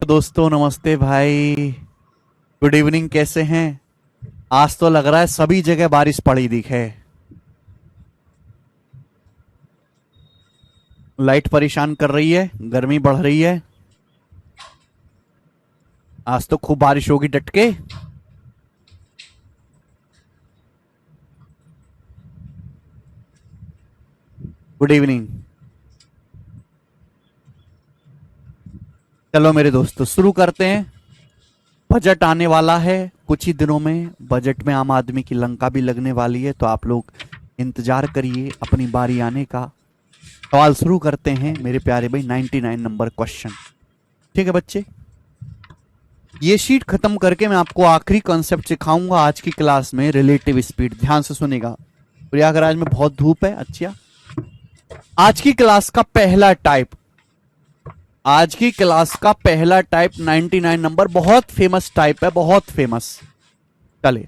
दोस्तों नमस्ते भाई। गुड इवनिंग, कैसे हैं? आज तो लग रहा है सभी जगह बारिश पड़ी दिखे। लाइट परेशान कर रही है, गर्मी बढ़ रही है। आज तो खूब बारिश होगी डट के। Good evening. चलो मेरे दोस्तों शुरू करते हैं। बजट आने वाला है कुछ ही दिनों में। बजट में आम आदमी की लंका भी लगने वाली है, तो आप लोग इंतजार करिए अपनी बारी आने का। सवाल शुरू करते हैं मेरे प्यारे भाई। 99 नंबर क्वेश्चन। ठीक है बच्चे, ये शीट खत्म करके मैं आपको आखिरी कॉन्सेप्ट सिखाऊंगा आज की क्लास में, रिलेटिव स्पीड। ध्यान से सुनेगा। प्रयागराज में बहुत धूप है। अच्छा, आज की क्लास का पहला टाइप, आज की क्लास का पहला टाइप 99 नंबर, बहुत फेमस टाइप है, बहुत फेमस। चले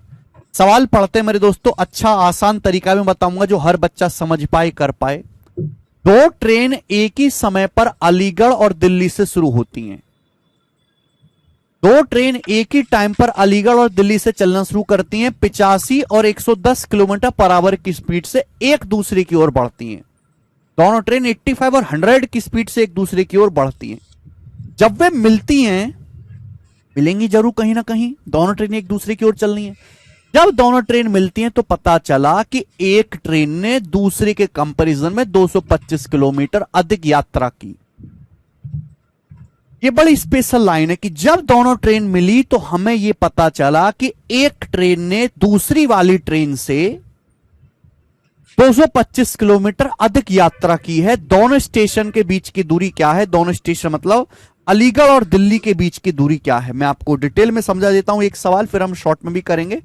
सवाल पढ़ते हैं मेरे दोस्तों। अच्छा आसान तरीका में बताऊंगा जो हर बच्चा समझ पाए, कर पाए। दो ट्रेन एक ही समय पर अलीगढ़ और दिल्ली से शुरू होती हैं। दो ट्रेन एक ही टाइम पर अलीगढ़ और दिल्ली से चलना शुरू करती हैं। 85 और 110 किलोमीटर पर आवर की स्पीड से एक दूसरे की ओर बढ़ती हैं। दोनों ट्रेन 85 और 100 की स्पीड से एक दूसरे की ओर बढ़ती हैं। जब वे मिलती हैं, मिलेंगी जरूर कहीं ना कहीं, दोनों ट्रेन एक दूसरे की ओर चल रही हैं। जब दोनों ट्रेन मिलती हैं तो पता चला कि एक ट्रेन ने दूसरे के कंपैरिजन में 225 किलोमीटर अधिक यात्रा की। ये बड़ी स्पेशल लाइन है कि जब दोनों ट्रेन मिली तो हमें यह पता चला कि एक ट्रेन ने दूसरी वाली ट्रेन से 225 किलोमीटर अधिक यात्रा की है। दोनों स्टेशन के बीच की दूरी क्या है? दोनों स्टेशन मतलब अलीगढ़ और दिल्ली के बीच की दूरी क्या है? मैं आपको डिटेल में समझा देता हूं। एक सवाल फिर हम शॉर्ट में भी करेंगे।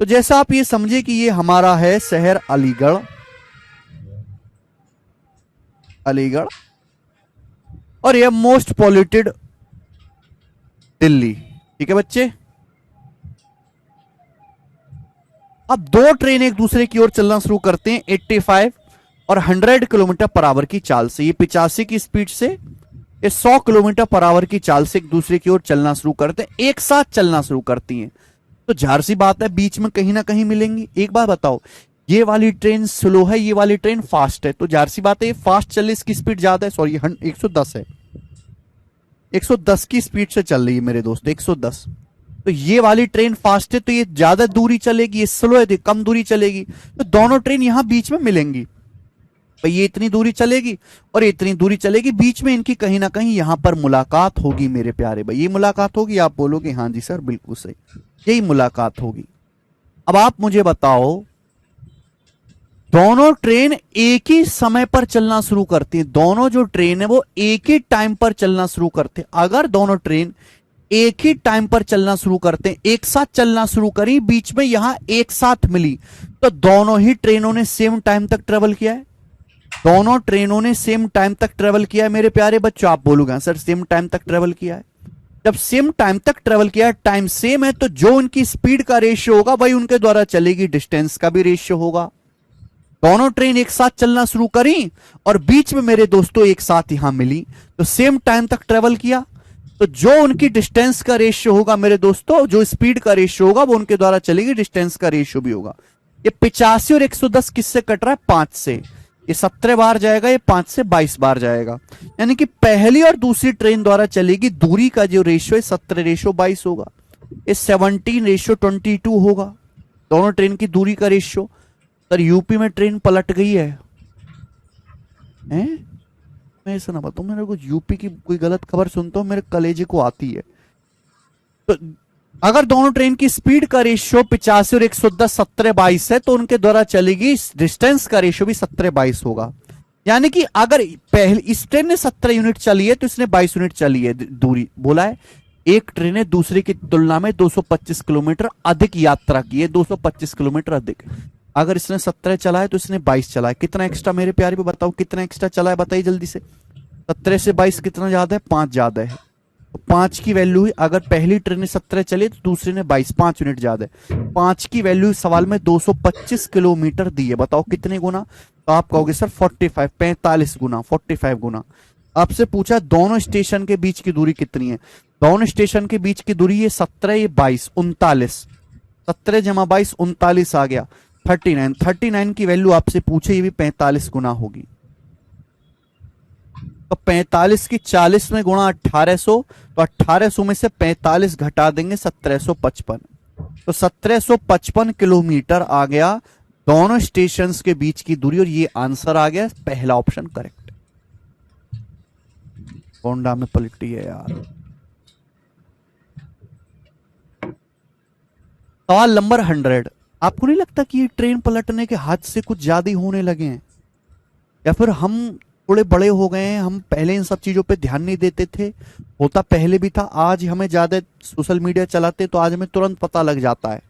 तो जैसा आप ये समझे कि ये हमारा है शहर अलीगढ़, अलीगढ़, और ये मोस्ट पॉल्यूटेड दिल्ली। ठीक है बच्चे। अब दो ट्रेन एक दूसरे की ओर चलना शुरू करते हैं 85 और 100 किलोमीटर पर आवर की चाल से। ये 85 की स्पीड से, ये 100 किलोमीटर पर आवर की चाल से एक दूसरे की ओर चलना शुरू करते हैं, एक साथ चलना शुरू करती हैं। तो जाहिर सी बात है बीच में कहीं ना कहीं मिलेंगी। एक बात बताओ, ये वाली ट्रेन स्लो है, ये वाली ट्रेन फास्ट है, तो जाहिर सी बात है ये फास्ट चल रही, इसकी स्पीड ज्यादा है। सॉरी 110 है, 110 की स्पीड से चल रही है मेरे दोस्त, 110। तो ये वाली ट्रेन फास्ट है तो ये ज्यादा दूरी चलेगी, ये स्लो है तो कम दूरी चलेगी। तो दोनों ट्रेन यहां बीच में मिलेंगी। भाई ये इतनी दूरी चलेगी और इतनी दूरी चलेगी, बीच में इनकी कहीं ना कहीं यहां पर मुलाकात होगी मेरे प्यारे भाई। ये मुलाकात होगी। आप बोलोगे हाँ जी सर बिल्कुल सही, यही मुलाकात होगी। अब आप मुझे बताओ, दोनों ट्रेन एक ही समय पर चलना शुरू करती हैं। दोनों जो ट्रेन है वो एक ही टाइम पर चलना शुरू करते हैं। अगर दोनों ट्रेन एक ही टाइम पर चलना शुरू करते हैं, एक साथ चलना शुरू करी, बीच में यहां एक साथ मिली, तो दोनों ही ट्रेनों ने सेम टाइम तक ट्रेवल किया है। दोनों ट्रेनों ने सेम टाइम तक ट्रेवल किया है मेरे प्यारे बच्चों। आप बोलोगे सर सेम टाइम तक ट्रेवल किया है। जब सेम टाइम तक ट्रेवल किया है, टाइम सेम है, तो जो उनकी स्पीड का रेशियो होगा वही उनके द्वारा चलेगी, डिस्टेंस का भी रेशियो होगा। दोनों ट्रेन एक साथ चलना शुरू करी और बीच में मेरे दोस्तों एक साथ यहां मिली, तो सेम टाइम तक ट्रेवल किया, तो जो उनकी डिस्टेंस का रेशियो होगा मेरे दोस्तों, जो स्पीड का रेशियो होगा वो उनके द्वारा चलेगी, डिस्टेंस का रेशियो भी होगा। ये 85 और 110 किससे कट रहा है? 5 से। ये 17 बार जाएगा, ये 5 से 22 बार जाएगा। यानी कि पहली और दूसरी ट्रेन द्वारा चलेगी, दूरी का जो रेशियो है 17:22 होगा। ये 17:22 होगा, दोनों ट्रेन की दूरी का रेशियो। सर यूपी में ट्रेन पलट गई है, हैं? मैं ऐसा ना बताऊं, मेरे को यूपी की कोई गलत खबर सुनता हूं मेरे कलेजे को आती है। तो अगर दोनों ट्रेन की स्पीड का रेशियो 85 और 110 17:22 है, तो उनके द्वारा चलेगी, डिस्टेंस का रेशियो भी 17:22 होगा। यानी कि अगर पहले इस ट्रेन ने 17 यूनिट चली है तो इसने 22 यूनिट चली है दूरी। बोला है एक ट्रेन ने दूसरे की तुलना में 225 किलोमीटर अधिक यात्रा की है, 225 किलोमीटर अधिक। अगर इसने 17 चला है तो इसने 22 चला है। कितना एक्स्ट्रा मेरे प्यारे पे बताओ, कितना एक्स्ट्रा चला है बताइए जल्दी से। 17 से 22 कितना ज्यादा है? 5 ज्यादा है। तो 5 की वैल्यू हुई, अगर पहली ट्रेन ने 17 चली तो दूसरी ने 22, 5 यूनिट ज्यादा है। 5 की वैल्यू सवाल में 225 किलोमीटर दी है। बताओ कितने गुना? तो आप कहोगे सर 45, 45 गुना, 45 गुना। आपसे पूछा दोनों स्टेशन के बीच की दूरी कितनी है। दोनों स्टेशन के बीच की दूरी ये 17, ये 22, 39। 17 जमा 22 39 आ गया 39। 39 की वैल्यू आपसे पूछे, ये भी 45 गुना होगी। तो 45 की 40 में गुणा 1800, तो 1800 में से 45 घटा देंगे 1755। तो 1755 किलोमीटर आ गया दोनों स्टेशंस के बीच की दूरी, और ये आंसर आ गया पहला ऑप्शन करेक्ट। होंडा में पलटी है यार। सवाल नंबर 100। आपको नहीं लगता कि ये ट्रेन पलटने के हादसे कुछ ज्यादा ही होने लगे हैं, या फिर हम थोड़े बड़े हो गए हैं, हम पहले इन सब चीजों पे ध्यान नहीं देते थे। होता पहले भी था, आज हमें ज्यादा सोशल मीडिया चलाते तो आज हमें तुरंत पता लग जाता है।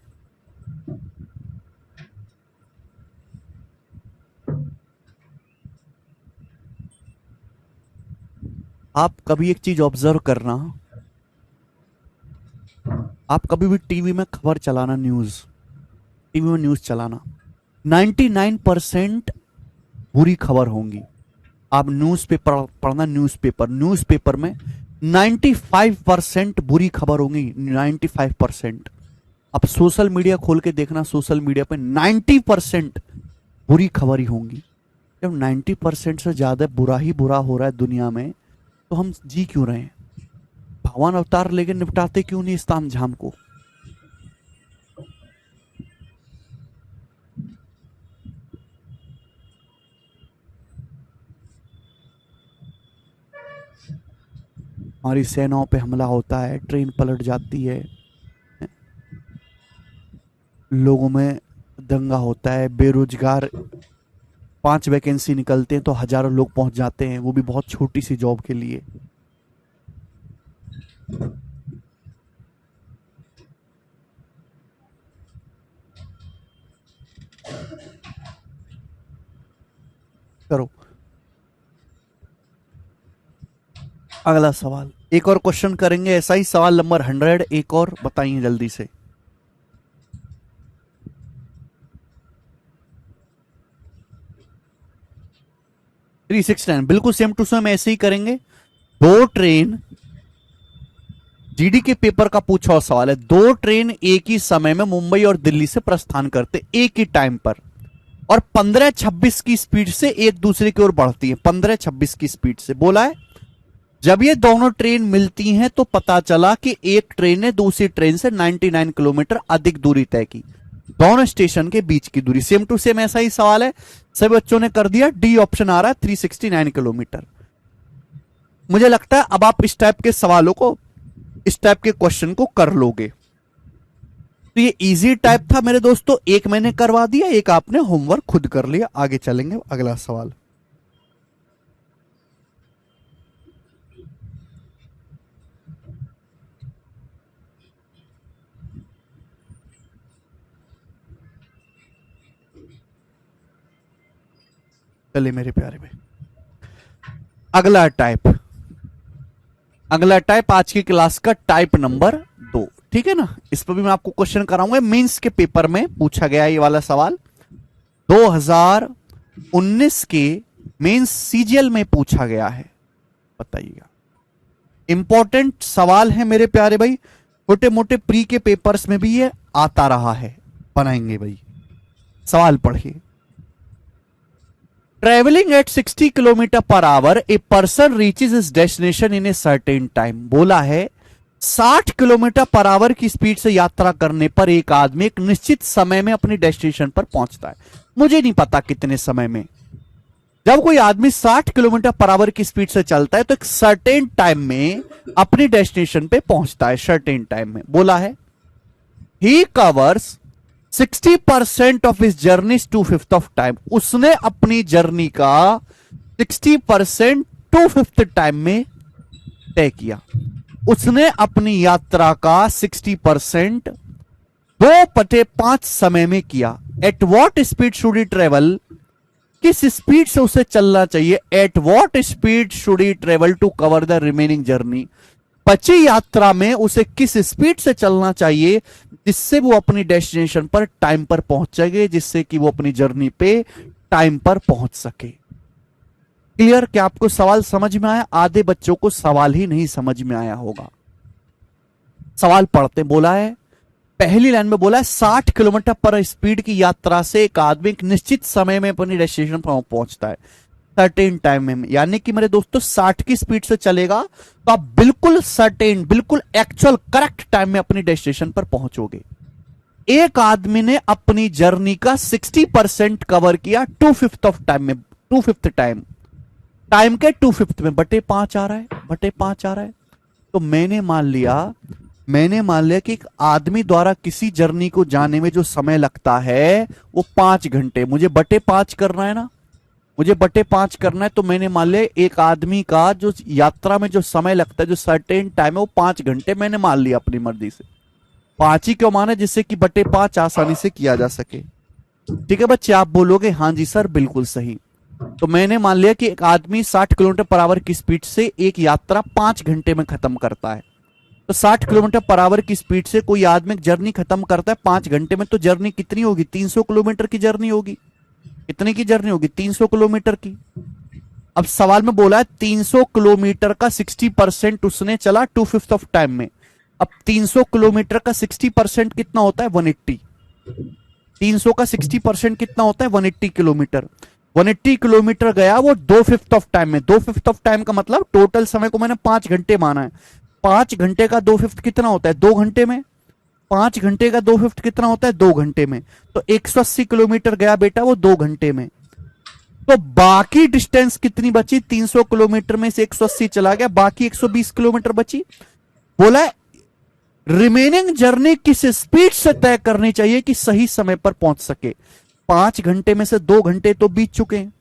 आप कभी एक चीज ऑब्जर्व करना, आप कभी भी टीवी में खबर चलाना, टीवी में न्यूज चलाना, 99% बुरी खबर होंगी। आप न्यूज़पेपर पढ़ना, न्यूज़पेपर में 95% बुरी खबर होंगी, 95%। अब सोशल मीडिया खोल के देखना, सोशल मीडिया पे 90% बुरी खबर ही होंगी। जब 90% से ज्यादा बुरा ही बुरा हो रहा है दुनिया में, तो हम जी क्यों रहे हैं? भगवान अवतार लेके निपटाते क्यों नहीं इस तामझाम को? हमारी सेनाओं पे हमला होता है, ट्रेन पलट जाती है, लोगों में दंगा होता है, बेरोजगार 5 वैकेंसी निकलते हैं तो हजारों लोग पहुंच जाते हैं, वो भी बहुत छोटी सी जॉब के लिए। करो अगला सवाल। एक और क्वेश्चन करेंगे ऐसा ही, सवाल नंबर 100। एक और बताइए जल्दी से। 369 बिल्कुल सेम टू सेम ऐसे ही करेंगे। दो ट्रेन, जीडी के पेपर का पूछा हुआ सवाल है। दो ट्रेन एक ही समय में मुंबई और दिल्ली से प्रस्थान करते एक ही टाइम पर, और 15-26 की स्पीड से एक दूसरे की ओर बढ़ती है। 15-26 की स्पीड से बोला है। जब ये दोनों ट्रेन मिलती हैं तो पता चला कि एक ट्रेन ने दूसरी ट्रेन से 99 किलोमीटर अधिक दूरी तय की। दोनों स्टेशन के बीच की दूरी सेम टू सेम ऐसा ही सवाल है, सभी बच्चों ने कर दिया। डी ऑप्शन आ रहा है 369 किलोमीटर। मुझे लगता है अब आप इस टाइप के सवालों को, इस टाइप के क्वेश्चन को कर लोगे। तो ये इजी टाइप था मेरे दोस्तों, एक मैंने करवा दिया, एक आपने होमवर्क खुद कर लिया। आगे चलेंगे, अगला सवाल। चलिए मेरे प्यारे में, अगला टाइप, अगला टाइप आज की क्लास का टाइप नंबर 2, ठीक है ना। इस पर भी मैं आपको क्वेश्चन कराऊंगा। मेंस के पेपर में पूछा गया ये वाला सवाल, 2019 के मेंस सीजीएल में पूछा गया है। बताइएगा, इंपॉर्टेंट सवाल है मेरे प्यारे भाई। छोटे मोटे प्री के पेपर्स में भी ये आता रहा है, बनाएंगे भाई। सवाल पढ़िए। Travelling at 60 kilometre per hour a person reaches is destination in a certain time. बोला है 60 किलोमीटर पर आवर की स्पीड से यात्रा करने पर एक आदमी एक निश्चित समय में अपनी डेस्टिनेशन पर पहुंचता है। मुझे नहीं पता कितने समय में। जब कोई आदमी 60 किलोमीटर पर आवर की स्पीड से चलता है तो एक सर्टेन टाइम में अपनी डेस्टिनेशन पे पहुंचता है। सर्टेन टाइम में बोला है ही covers 60% of his journey 2/5 of time. उसने अपनी जर्नी का 60% 2/5 टाइम में तय किया। उसने अपनी यात्रा का 60% 2/5 समय में किया। At what speed should he travel, किस स्पीड से उसे चलना चाहिए। At what speed should he travel to cover the remaining journey, बची यात्रा में उसे किस स्पीड से चलना चाहिए जिससे वो अपनी डेस्टिनेशन पर टाइम पर पहुंच सके, जिससे कि वो अपनी जर्नी पे टाइम पर पहुंच सके। क्लियर? क्या आपको सवाल समझ में आया? आधे बच्चों को सवाल ही नहीं समझ में आया होगा। सवाल पढ़ते बोला है, पहली लाइन में बोला है 60 किलोमीटर पर स्पीड की यात्रा से एक आदमी एक निश्चित समय में अपनी डेस्टिनेशन पर पहुंचता है, सर्टेन टाइम में। यानी कि मेरे दोस्तों 60 की स्पीड से चलेगा तो आप बिल्कुल सर्टेन, बिल्कुल एक्चुअल करेक्ट टाइम में अपनी डेस्टिनेशन पर पहुंचोगे। एक आदमी ने अपनी जर्नी का 60% कवर किया 2/5 ऑफ टाइम में, 2/5 टाइम, टाइम के 2/5 में, बटे 5 आ रहा है, बटे 5 आ रहा है। तो मैंने मान लिया कि एक आदमी द्वारा किसी जर्नी को जाने में जो समय लगता है वो 5 घंटे, मुझे बटे 5 करना है ना, मुझे बटे 5 करना है। तो मैंने मान लिया एक आदमी का जो यात्रा में जो समय लगता है, जो सर्टेन टाइम है, वो 5 घंटे मैंने मान लिया अपनी मर्जी से। 5 ही क्यों माने? जिससे कि बटे 5 आसानी से किया जा सके। ठीक है बच्चे, आप बोलोगे हाँ जी सर बिल्कुल सही। तो मैंने मान लिया कि एक आदमी 60 किलोमीटर पर आवर की स्पीड से एक यात्रा 5 घंटे में खत्म करता है। तो 60 किलोमीटर पर आवर की स्पीड से कोई आदमी जर्नी खत्म करता है 5 घंटे में, तो जर्नी कितनी होगी? 300 किलोमीटर की जर्नी होगी। कितने की जर्नी होगी? 300 किलोमीटर की। अब सवाल में बोला है 300 किलोमीटर का 60% उसने चला 2/5 ऑफ टाइम में। अब 300 किलोमीटर का 60% कितना होता है? 180। 300 का 60% कितना होता है? 180 किलोमीटर। 180 किलोमीटर गया वो 2/5 ऑफ टाइम में। 2/5 ऑफ टाइम का मतलब टोटल समय को मैंने 5 घंटे माना है। 5 घंटे का 2/5 कितना होता है? 2 घंटे में। 5 घंटे का 2/5 कितना होता है? 2 घंटे में। तो 180 किलोमीटर गया बेटा वो 2 घंटे में। तो बाकी डिस्टेंस कितनी बची? 300 किलोमीटर में से 180 चला गया, बाकी 120 किलोमीटर बची। बोला है रिमेनिंग जर्नी किस स्पीड से तय करनी चाहिए कि सही समय पर पहुंच सके। 5 घंटे में से 2 घंटे तो बीत चुके हैं,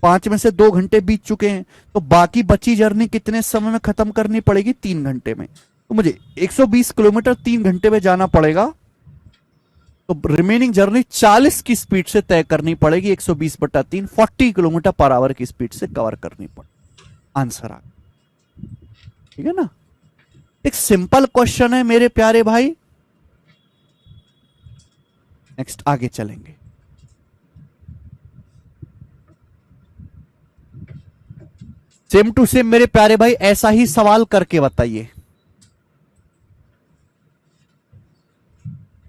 5 में से 2 घंटे बीत चुके हैं, तो बाकी बची जर्नी कितने समय में खत्म करनी पड़ेगी? 3 घंटे में। तो मुझे 120 किलोमीटर 3 घंटे में जाना पड़ेगा, तो रिमेनिंग जर्नी 40 की स्पीड से तय करनी पड़ेगी। 120/3 40 किलोमीटर पर आवर की स्पीड से कवर करनी पड़ेगी। आंसर आ गया। ठीक है ना? एक सिंपल क्वेश्चन है मेरे प्यारे भाई। नेक्स्ट आगे चलेंगे। सेम टू सेम मेरे प्यारे भाई ऐसा ही सवाल करके बताइए।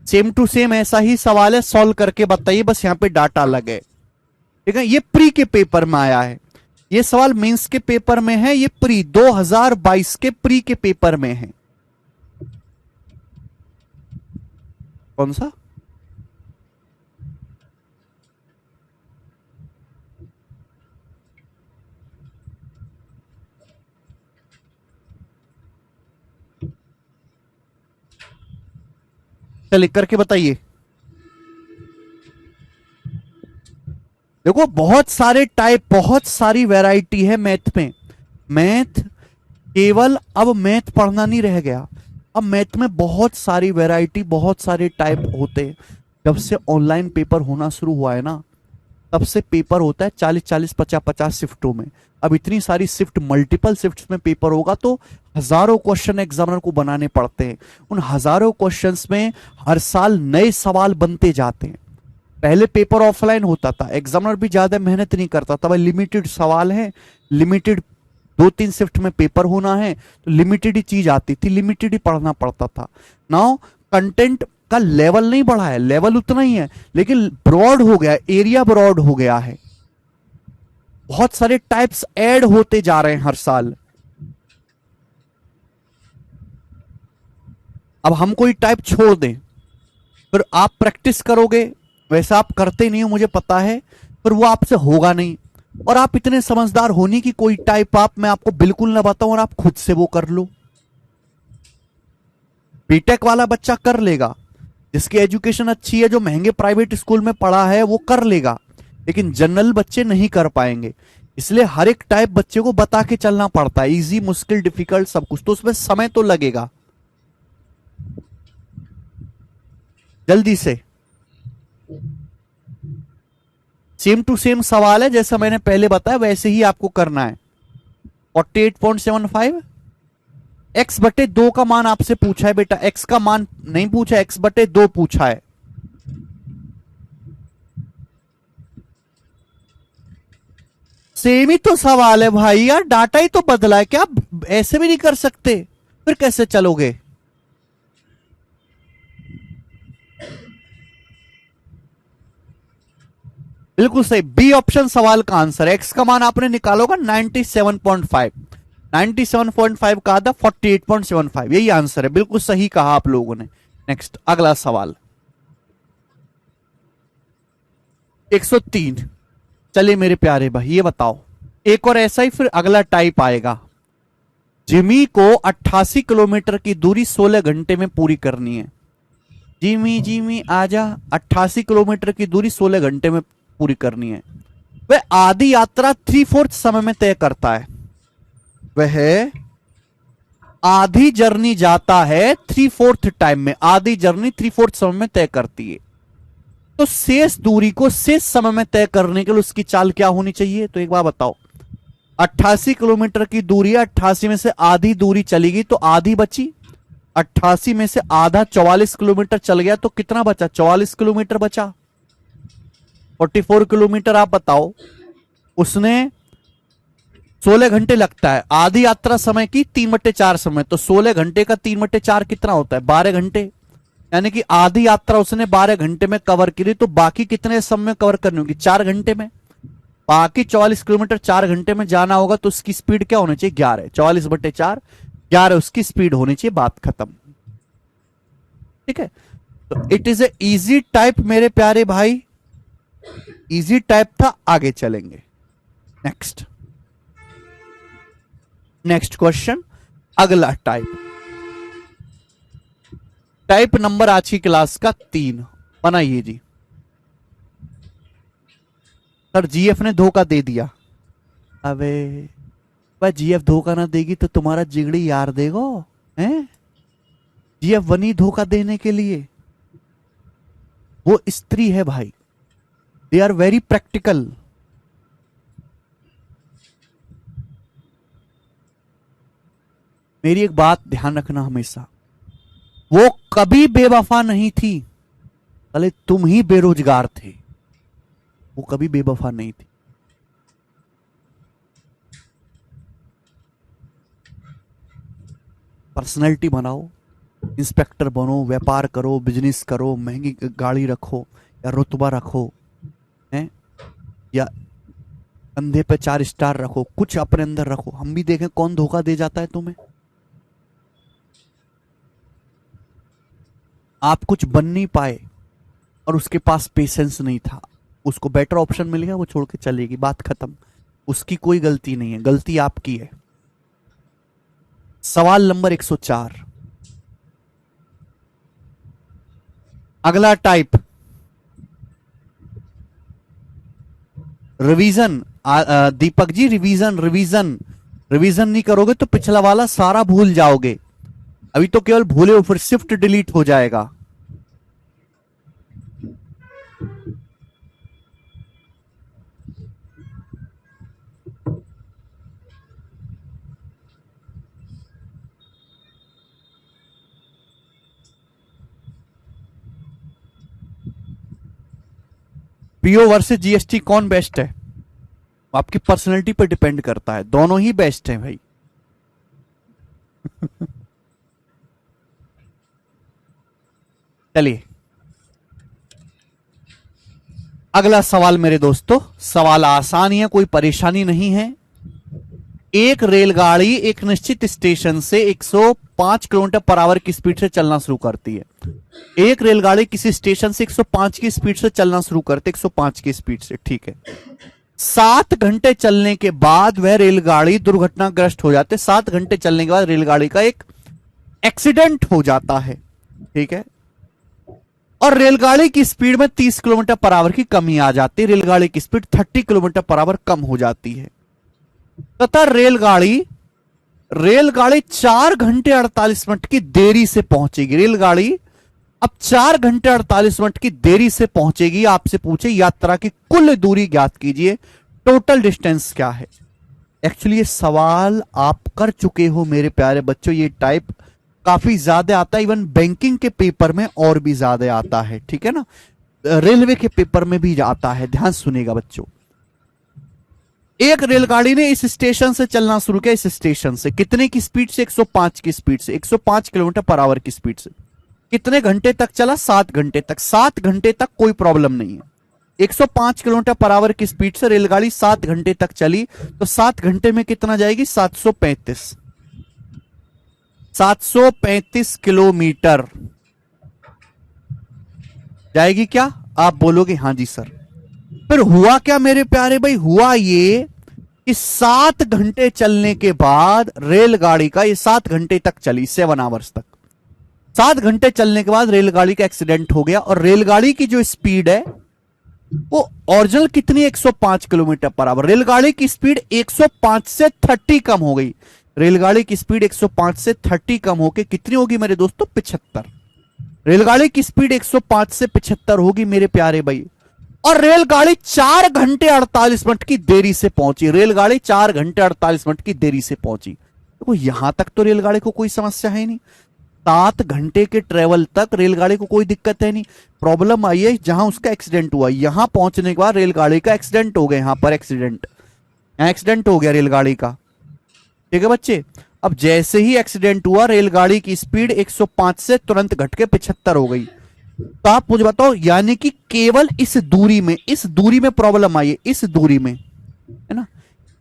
सेम टू सेम ऐसा ही सवाल है, सॉल्व करके बताइए, बस यहां पे डाटा अलग है। ठीक है? ये प्री के पेपर में आया है, ये सवाल मेंस के पेपर में है, ये प्री 2022 के प्री के पेपर में है। कौन सा? चलिए करके बताइए। देखो बहुत सारे टाइप, बहुत सारी वैरायटी है मैथ में। मैथ केवल अब मैथ पढ़ना नहीं रह गया, अब मैथ में बहुत सारी वैरायटी, बहुत सारे टाइप होते हैं। जब से ऑनलाइन पेपर होना शुरू हुआ है ना, तब से पेपर होता है 40-40, 50-50 शिफ्टों में। अब इतनी सारी शिफ्ट, मल्टीपल शिफ्ट्स में पेपर होगा तो हजारों क्वेश्चन एग्जामिनर को बनाने पड़ते हैं। उन हजारों क्वेश्चंस में हर साल नए सवाल बनते जाते हैं। पहले पेपर ऑफलाइन होता था, एग्जामिनर भी ज्यादा मेहनत नहीं करता था, भाई लिमिटेड सवाल है, लिमिटेड 2-3 शिफ्ट में पेपर होना है, तो लिमिटेड ही चीज आती थी, लिमिटेड ही पढ़ना पड़ता था। नाउ कंटेंट का लेवल नहीं बढ़ा है, लेवल उतना ही है, लेकिन ब्रॉड हो गया, एरिया ब्रॉड हो गया है। बहुत सारे टाइप्स ऐड होते जा रहे हैं हर साल। अब हम कोई टाइप छोड़ दें, फिर आप प्रैक्टिस करोगे, वैसा आप करते नहीं हो मुझे पता है, पर वो आपसे होगा नहीं। और आप इतने समझदार होने की कोई टाइप आप, मैं आपको बिल्कुल ना बताऊं और आप खुद से वो कर लो। बीटेक वाला बच्चा कर लेगा, जिसकी एजुकेशन अच्छी है, जो महंगे प्राइवेट स्कूल में पढ़ा है वो कर लेगा, लेकिन जनरल बच्चे नहीं कर पाएंगे। इसलिए हर एक टाइप बच्चे को बता के चलना पड़ता है, इजी, मुश्किल, डिफिकल्ट, सब कुछ, तो उसमें समय तो लगेगा। जल्दी से सेम टू सेम सवाल है, जैसा मैंने पहले बताया वैसे ही आपको करना है। 48.75 x/2 का मान आपसे पूछा है बेटा, x का मान नहीं पूछा, x/2 पूछा है। सेम ही तो सवाल है भाई यार, डाटा ही तो बदला है, क्या ऐसे भी नहीं कर सकते? फिर कैसे चलोगे? बिल्कुल सही, बी ऑप्शन सवाल का आंसर है। एक्स का मान आपने निकालोगा 97.5, 97.5 का आधा 48.75, यही आंसर है। बिल्कुल सही कहा आप लोगों ने। नेक्स्ट अगला सवाल 103। चलिए मेरे प्यारे भाई ये बताओ, एक और ऐसा ही फिर अगला टाइप आएगा। जिमी को 88 किलोमीटर की दूरी 16 घंटे में पूरी करनी है। जिमी जिमी आजा, 88 किलोमीटर की दूरी 16 घंटे में पूरी करनी है। वह आधी यात्रा 3/4 समय में तय करता है। वह आधी जर्नी जाता है 3/4 टाइम में, आधी जर्नी 3/4 समय में तय करती है। तो शेष दूरी को शेष समय में तय करने के लिए उसकी चाल क्या होनी चाहिए? तो एक बार बताओ, 88 किलोमीटर की दूरी है, 88 में से आधी दूरी चलेगी तो आधी बची, 88 में से आधा 44 किलोमीटर चल गया तो कितना बचा? 44 किलोमीटर बचा। 44 किलोमीटर आप बताओ, उसने 16 घंटे लगता है, आधी यात्रा समय की 3/4 समय, तो 16 घंटे का 3/4 कितना होता है? 12 घंटे। यानी कि आधी यात्रा उसने 12 घंटे में कवर की, तो बाकी कितने समय में कवर करनी होगी? 4 घंटे में। बाकी 44 किलोमीटर 4 घंटे में जाना होगा तो उसकी स्पीड क्या होनी चाहिए? 11। 44/4 11 उसकी स्पीड होनी चाहिए, बात खत्म। ठीक है, तो it is a easy type मेरे प्यारे भाई, इजी टाइप था। आगे चलेंगे। नेक्स्ट नेक्स्ट क्वेश्चन, अगला टाइप, टाइप नंबर आज की क्लास का 3 बनाइए जी। सर जीएफ ने धोखा दे दिया। अबे भाई, जीएफ धोखा ना देगी तो तुम्हारा जिगड़ी यार देगो हैं? जीएफ बनी धोखा देने के लिए, वो स्त्री है भाई, दे आर वेरी प्रैक्टिकल। मेरी एक बात ध्यान रखना हमेशा, वो कभी बेवफा नहीं थी, अरे तुम ही बेरोजगार थे। वो कभी बेवफा नहीं थी। पर्सनैलिटी बनाओ, इंस्पेक्टर बनो, व्यापार करो, बिजनेस करो, महंगी गाड़ी रखो या रुतबा रखो हैं, या कंधे पे 4 स्टार रखो, कुछ अपने अंदर रखो। हम भी देखें कौन धोखा दे जाता है तुम्हें। आप कुछ बन नहीं पाए और उसके पास पेशेंस नहीं था, उसको बेटर ऑप्शन मिल गया, वो छोड़ के चलेगी, बात खत्म। उसकी कोई गलती नहीं है, गलती आपकी है। सवाल नंबर 104, अगला type revision. Deepak ji revision revision revision नहीं करोगे तो पिछला वाला सारा भूल जाओगे। अभी तो केवल भूले हो, फिर शिफ्ट डिलीट हो जाएगा। पीओ वर्सेस जीएसटी कौन बेस्ट है? आपकी पर्सनैलिटी पर डिपेंड करता है, दोनों ही बेस्ट हैं भाई। चलिए अगला सवाल मेरे दोस्तों, सवाल आसान ही है, कोई परेशानी नहीं है। एक रेलगाड़ी एक निश्चित स्टेशन से 105 किलोमीटर पर आवर की स्पीड से चलना शुरू करती है। एक रेलगाड़ी किसी स्टेशन से 105 की स्पीड से चलना शुरू करती है, 105 की स्पीड से, ठीक है। 7 घंटे चलने के बाद वह रेलगाड़ी दुर्घटनाग्रस्त हो जाती है। 7 घंटे चलने के बाद रेलगाड़ी का एक एक्सीडेंट हो जाता है, ठीक है। और रेलगाड़ी की स्पीड में 30 किलोमीटर पर आवर की कमी आ जाती है, रेलगाड़ी की स्पीड 30 किलोमीटर पर आवर कम हो जाती है तथा रेलगाड़ी 4 घंटे 48 मिनट की देरी से पहुंचेगी। रेलगाड़ी अब 4 घंटे 48 मिनट की देरी से पहुंचेगी। आपसे पूछे यात्रा की कुल दूरी ज्ञात कीजिए, टोटल डिस्टेंस क्या है। एक्चुअली ये सवाल आप कर चुके हो मेरे प्यारे बच्चों, ये टाइप काफी ज्यादा आता है, इवन बैंकिंग के पेपर में और भी ज्यादा आता है, ठीक है ना, रेलवे के पेपर में भी आता है। ध्यान सुनेगा बच्चों, एक रेलगाड़ी ने इस स्टेशन से चलना शुरू किया, इस स्टेशन से कितने की स्पीड से? 105 की स्पीड से, 105 किलोमीटर पर आवर की स्पीड से। कितने घंटे तक चला? 7 घंटे तक। 7 घंटे तक कोई प्रॉब्लम नहीं है। 105 किलोमीटर पर आवर की स्पीड से रेलगाड़ी 7 घंटे तक चली, तो 7 घंटे में कितना जाएगी? 735। 735 किलोमीटर जाएगी क्या? आप बोलोगे हाँ जी सर। फिर हुआ क्या मेरे प्यारे भाई? हुआ ये कि 7 घंटे चलने के बाद रेलगाड़ी का, ये 7 घंटे तक चली, 7 आवर्स तक, 7 घंटे चलने के बाद रेलगाड़ी का एक्सीडेंट हो गया। और रेलगाड़ी की जो स्पीड है वो ओरिजिनल कितनी? 105 किलोमीटर पर आवर। रेलगाड़ी की स्पीड 105 से 30 कम हो गई। रेलगाड़ी की स्पीड 105 से 30 कम होके कितनी होगी मेरे दोस्तों? 75। रेलगाड़ी की स्पीड 105 से 75 होगी मेरे प्यारे भाई। और रेलगाड़ी 4 घंटे 48 मिनट की देरी से पहुंची। रेलगाड़ी 4 घंटे 48 मिनट की देरी से पहुंची। तो यहां तक तो रेलगाड़ी को कोई समस्या है नहीं। 7 घंटे के ट्रेवल तक रेलगाड़ी को कोई दिक्कत है नहीं। प्रॉब्लम आई है जहां उसका एक्सीडेंट हुआ। यहां पहुंचने के बाद रेलगाड़ी का एक्सीडेंट हो गया। यहां पर एक्सीडेंट हो गया रेलगाड़ी का। ठीक है बच्चे। अब जैसे ही एक्सीडेंट हुआ, रेलगाड़ी की स्पीड 105 से तुरंत घट के 75 हो गई। तो आप मुझे बताओ, यानी कि केवल इस दूरी में प्रॉब्लम आई है। इस दूरी में, है ना,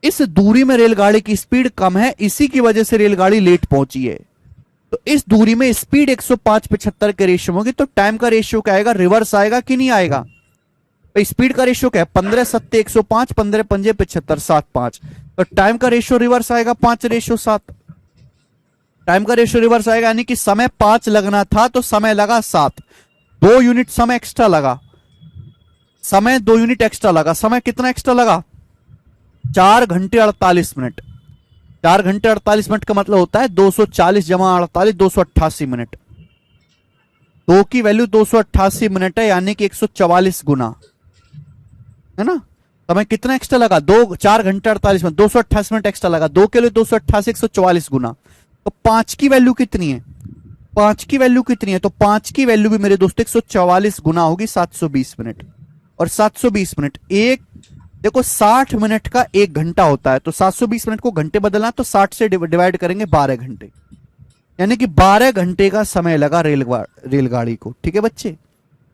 इस दूरी में रेलगाड़ी की स्पीड कम है, इसी की वजह से रेलगाड़ी लेट पहुंची है। तो इस दूरी में स्पीड 105-75 के रेशियो होगी, तो टाइम का रेशियो क्या आएगा? रिवर्स आएगा कि नहीं आएगा? तो स्पीड का रेशियो क्या है? 15 7 105, 15 5 75, 7 5। तो टाइम का रेशियो रिवर्स आएगा, 5:7। टाइम का रेशियो रिवर्स आएगा, यानी कि समय 5 लगना था तो समय लगा 7। 2 यूनिट समय एक्स्ट्रा लगा। समय 2 यूनिट एक्स्ट्रा लगा। समय कितना एक्स्ट्रा लगा? 4 घंटे 48 मिनट। 4 घंटे 48 मिनट का मतलब होता है 240 जमा 48, 288 मिनट। 2 की वैल्यू 288 मिनट है, यानी कि 144 गुना, है ना। समय कितना एक्स्ट्रा लगा? 4 घंटे 48 मिनट, 288 मिनट एक्स्ट्रा लगा। 2 के लिए 288, 144 गुना। तो 5 की वैल्यू कितनी है? 5 की वैल्यू कितनी है? तो 5 की वैल्यू भी मेरे दोस्तों 144 गुना होगी 720 मिनट। और 720 मिनट एक, देखो 60 मिनट का 1 घंटा होता है, तो 720 मिनट को घंटे बदलना, तो 60 से डिवाइड करेंगे 12 घंटे, यानी कि 12 घंटे का समय लगा रेलगाड़ी को। ठीक है बच्चे।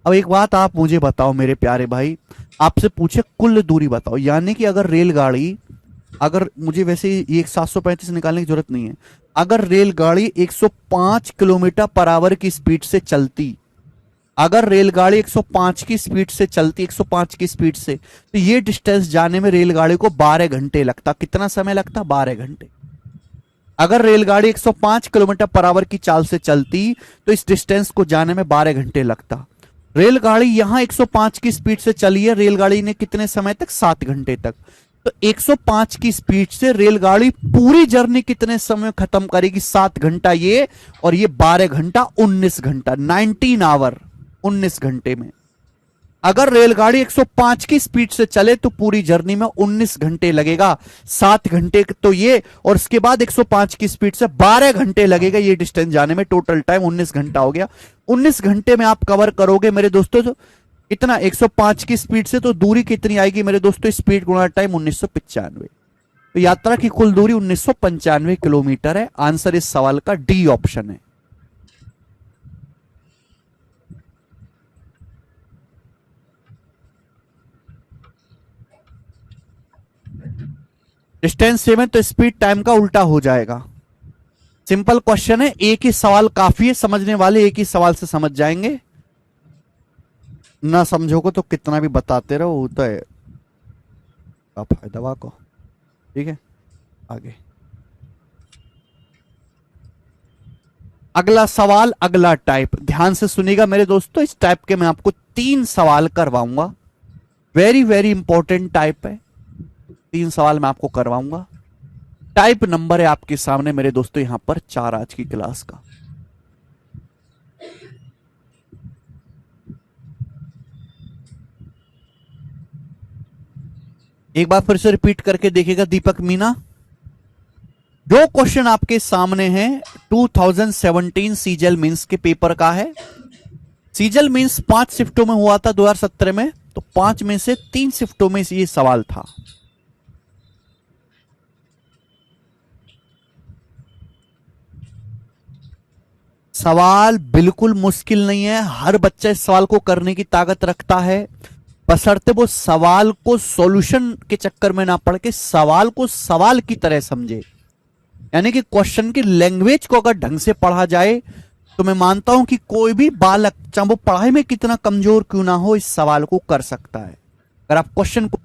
अब एक बात आप मुझे बताओ मेरे प्यारे भाई, आपसे पूछे कुल दूरी बताओ, यानी कि अगर रेलगाड़ी, अगर मुझे वैसे ये 735 निकालने की जरूरत नहीं है, अगर रेलगाड़ी 105 किलोमीटर पर आवर की स्पीड से चलती, अगर रेलगाड़ी 105 की स्पीड से चलती, 105 की स्पीड से, तो ये डिस्टेंस जाने में रेलगाड़ी को 12 घंटे लगता। कितना समय लगता? 12 घंटे। अगर रेलगाड़ी 105 किलोमीटर पर आवर की चाल से चलती तो इस डिस्टेंस को जाने में 12 घंटे लगता। रेलगाड़ी यहां 105 की स्पीड से चली है, रेलगाड़ी ने कितने समय तक? 7 घंटे तक। तो 105 की स्पीड से रेलगाड़ी पूरी जर्नी कितने समय खत्म करेगी? 7 घंटा ये, और ये 12 घंटा, 19 घंटा, 19 आवर, 19 घंटे में। अगर रेलगाड़ी 105 की स्पीड से चले तो पूरी जर्नी में 19 घंटे लगेगा। 7 घंटे तो ये, और उसके बाद 105 की स्पीड से 12 घंटे लगेगा ये डिस्टेंस जाने में। टोटल टाइम 19 घंटा हो गया। 19 घंटे में आप कवर करोगे मेरे दोस्तों, तो इतना 105 की स्पीड से, तो दूरी कितनी आएगी मेरे दोस्तों? स्पीड गुणा टाइम 1995। तो यात्रा की कुल दूरी 1995 किलोमीटर है। आंसर इस सवाल का डी ऑप्शन है। डिस्टेंस सेम है तो स्पीड टाइम का उल्टा हो जाएगा। सिंपल क्वेश्चन है, एक ही सवाल काफी है, समझने वाले एक ही सवाल से समझ जाएंगे। ना समझोगे तो कितना भी बताते रहो, वो तो है फायदा को। ठीक है, आगे अगला सवाल, अगला टाइप, ध्यान से सुनिएगा मेरे दोस्तों। इस टाइप के मैं आपको 3 सवाल करवाऊंगा। वेरी वेरी इंपॉर्टेंट टाइप है। 3 सवाल मैं आपको करवाऊंगा। टाइप नंबर है आपके सामने मेरे दोस्तों यहां पर 4 आज की क्लास का। एक बार फिर से रिपीट करके देखिएगा दीपक मीना। जो क्वेश्चन आपके सामने है 2017 सीजल मींस के पेपर का है। सीजल मींस 5 शिफ्टों में हुआ था 2017 में, तो 5 में से 3 शिफ्टों में ये सवाल था। सवाल बिल्कुल मुश्किल नहीं है, हर बच्चा इस सवाल को करने की ताकत रखता है, बशर्ते वो सवाल को सॉल्यूशन के चक्कर में ना पड़ के सवाल को सवाल की तरह समझे। यानी कि क्वेश्चन की लैंग्वेज को अगर ढंग से पढ़ा जाए तो मैं मानता हूं कि कोई भी बालक, चाहे वो पढ़ाई में कितना कमजोर क्यों ना हो, इस सवाल को कर सकता है अगर आप क्वेश्चन को।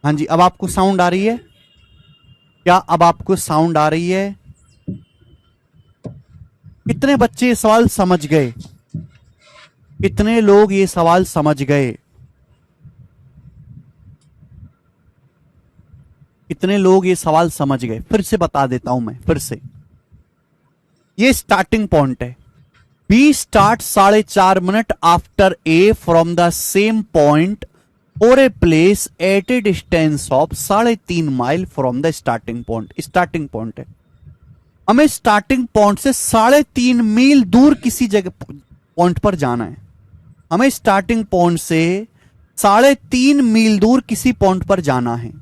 हाँ जी, अब आपको साउंड आ रही है क्या? अब आपको साउंड आ रही है? कितने बच्चे ये सवाल समझ गए? कितने लोग ये सवाल समझ गए? कितने लोग ये सवाल समझ गए? फिर से बता देता हूं मैं, फिर से। ये स्टार्टिंग पॉइंट है। B start 4.5 minute after a from the same point और a place at a distance of 3.5 mile from the starting point. Starting point है, हमें स्टार्टिंग पॉइंट से 3.5 मील दूर किसी जगह पॉइंट पर जाना है। हमें स्टार्टिंग पॉइंट से 3.5 मील दूर किसी पॉइंट पर जाना है।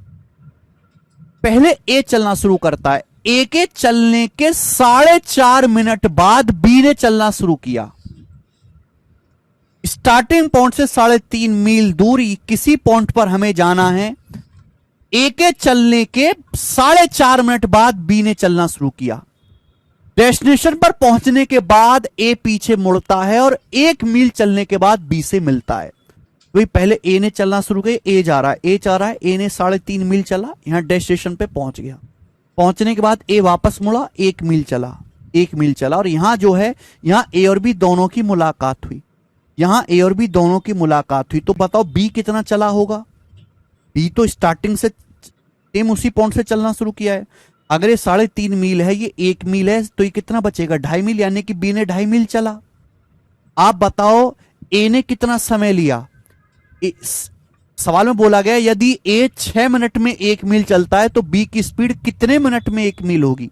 पहले ए चलना शुरू करता है, ए के चलने के 4.5 मिनट बाद बी ने चलना शुरू किया। स्टार्टिंग पॉइंट से 3.5 मील दूर किसी पॉइंट पर हमें जाना है। ए के चलने के 4.5 मिनट बाद बी ने चलना शुरू किया। डेस्टिनेशन पर पहुंचने के बाद ए पीछे मुड़ता है और 1 मील चलने के बाद बी से मिलता है। वही पहले ए ने चलना शुरू किया, ए जा रहा है, ए जा रहा है, ए ने 3.5 मील चला, यहां डेस्टिनेशन पे पहुंच गया। पहुंचने के बाद ए वापस मुड़ा, 1 मील चला, 1 मील चला, और यहां जो है, यहां ए और बी दोनों की मुलाकात हुई। यहां ए और बी दोनों की मुलाकात हुई, तो बताओ बी कितना चला होगा? बी तो स्टार्टिंग से सेम उसी पॉइंट से चलना शुरू किया है। अगर ये 3.5 मील है, ये 1 मील है, तो ये कितना बचेगा? 2.5 मील, यानी कि बी ने 2.5 मील चला। आप बताओ ए ने कितना समय लिया? इस सवाल में बोला गया यदि ए 6 मिनट में 1 मील चलता है तो बी की स्पीड कितने मिनट में 1 मील होगी?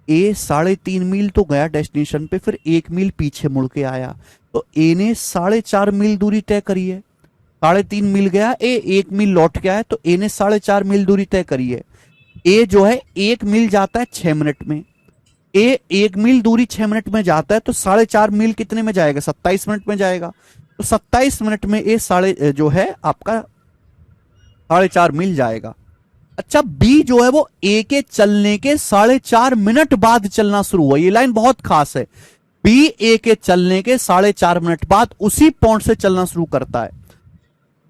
ए 3.5 मील तो गया डेस्टिनेशन पे, फिर 1 मील पीछे मुड़ के आया, तो ए ने 4.5 मील दूरी तय करी है। 3.5 मील गया ए, 1 मील लौट के आया, तो ए ने 4.5 मील दूरी तय करी है। ए जो है 1 मील जाता है 6 मिनट में, ए 1 मील दूरी 6 मिनट में जाता है, तो 4.5 मील कितने में जाएगा? 27 मिनट में जाएगा। तो 27 मिनट में ये साढ़े जो है आपका 4.5 मील जाएगा। अच्छा, बी जो है वो ए के चलने के 4.5 मिनट बाद चलना शुरू हुआ। ये लाइन बहुत खास है। बी ए के चलने के 4.5 मिनट बाद उसी पॉइंट से चलना शुरू करता है।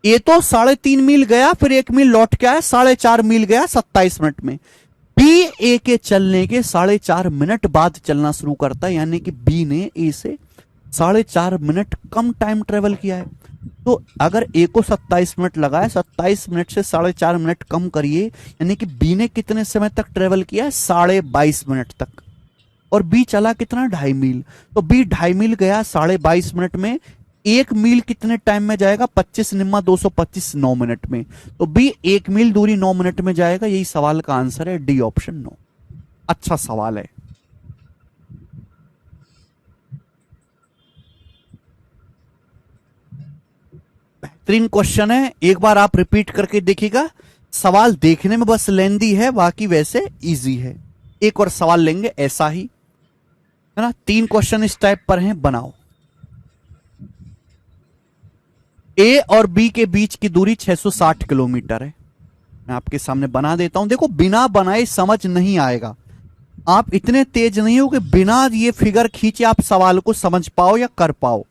ए तो 3.5 मील गया, फिर 1 मील लौट के आया, 4.5 मील गया 27 मिनट में। बी ए के चलने के 4.5 मिनट बाद चलना शुरू करता है, यानी कि बी ने ए से 4.5 मिनट कम टाइम ट्रेवल किया है। तो अगर ए को 27 मिनट लगा है, 27 मिनट से 4.5 मिनट कम करिए, यानी कि बी ने कितने समय तक ट्रेवल किया है? 22.5 मिनट तक। और बी चला कितना? 2.5 मील। तो बी 2.5 मील गया 22.5 मिनट में। 1 मील कितने टाइम में जाएगा? 25 निम्मा 225, 9 मिनट में। तो बी 1 मील दूरी 9 मिनट में जाएगा। यही सवाल का आंसर है, डी ऑप्शन 9। अच्छा सवाल है। बेहतरीन क्वेश्चन है, एक बार आप रिपीट करके देखिएगा। सवाल देखने में बस लेंदी है, बाकी वैसे इजी है। एक और सवाल लेंगे ऐसा ही, है ना। 3 क्वेश्चन इस टाइप पर हैं, बनाओ। ए और बी के बीच की दूरी 660 किलोमीटर है। मैं आपके सामने बना देता हूं। देखो, बिना बनाए समझ नहीं आएगा। आप इतने तेज नहीं हो कि बिना ये फिगर खींचे आप सवाल को समझ पाओ या कर पाओ।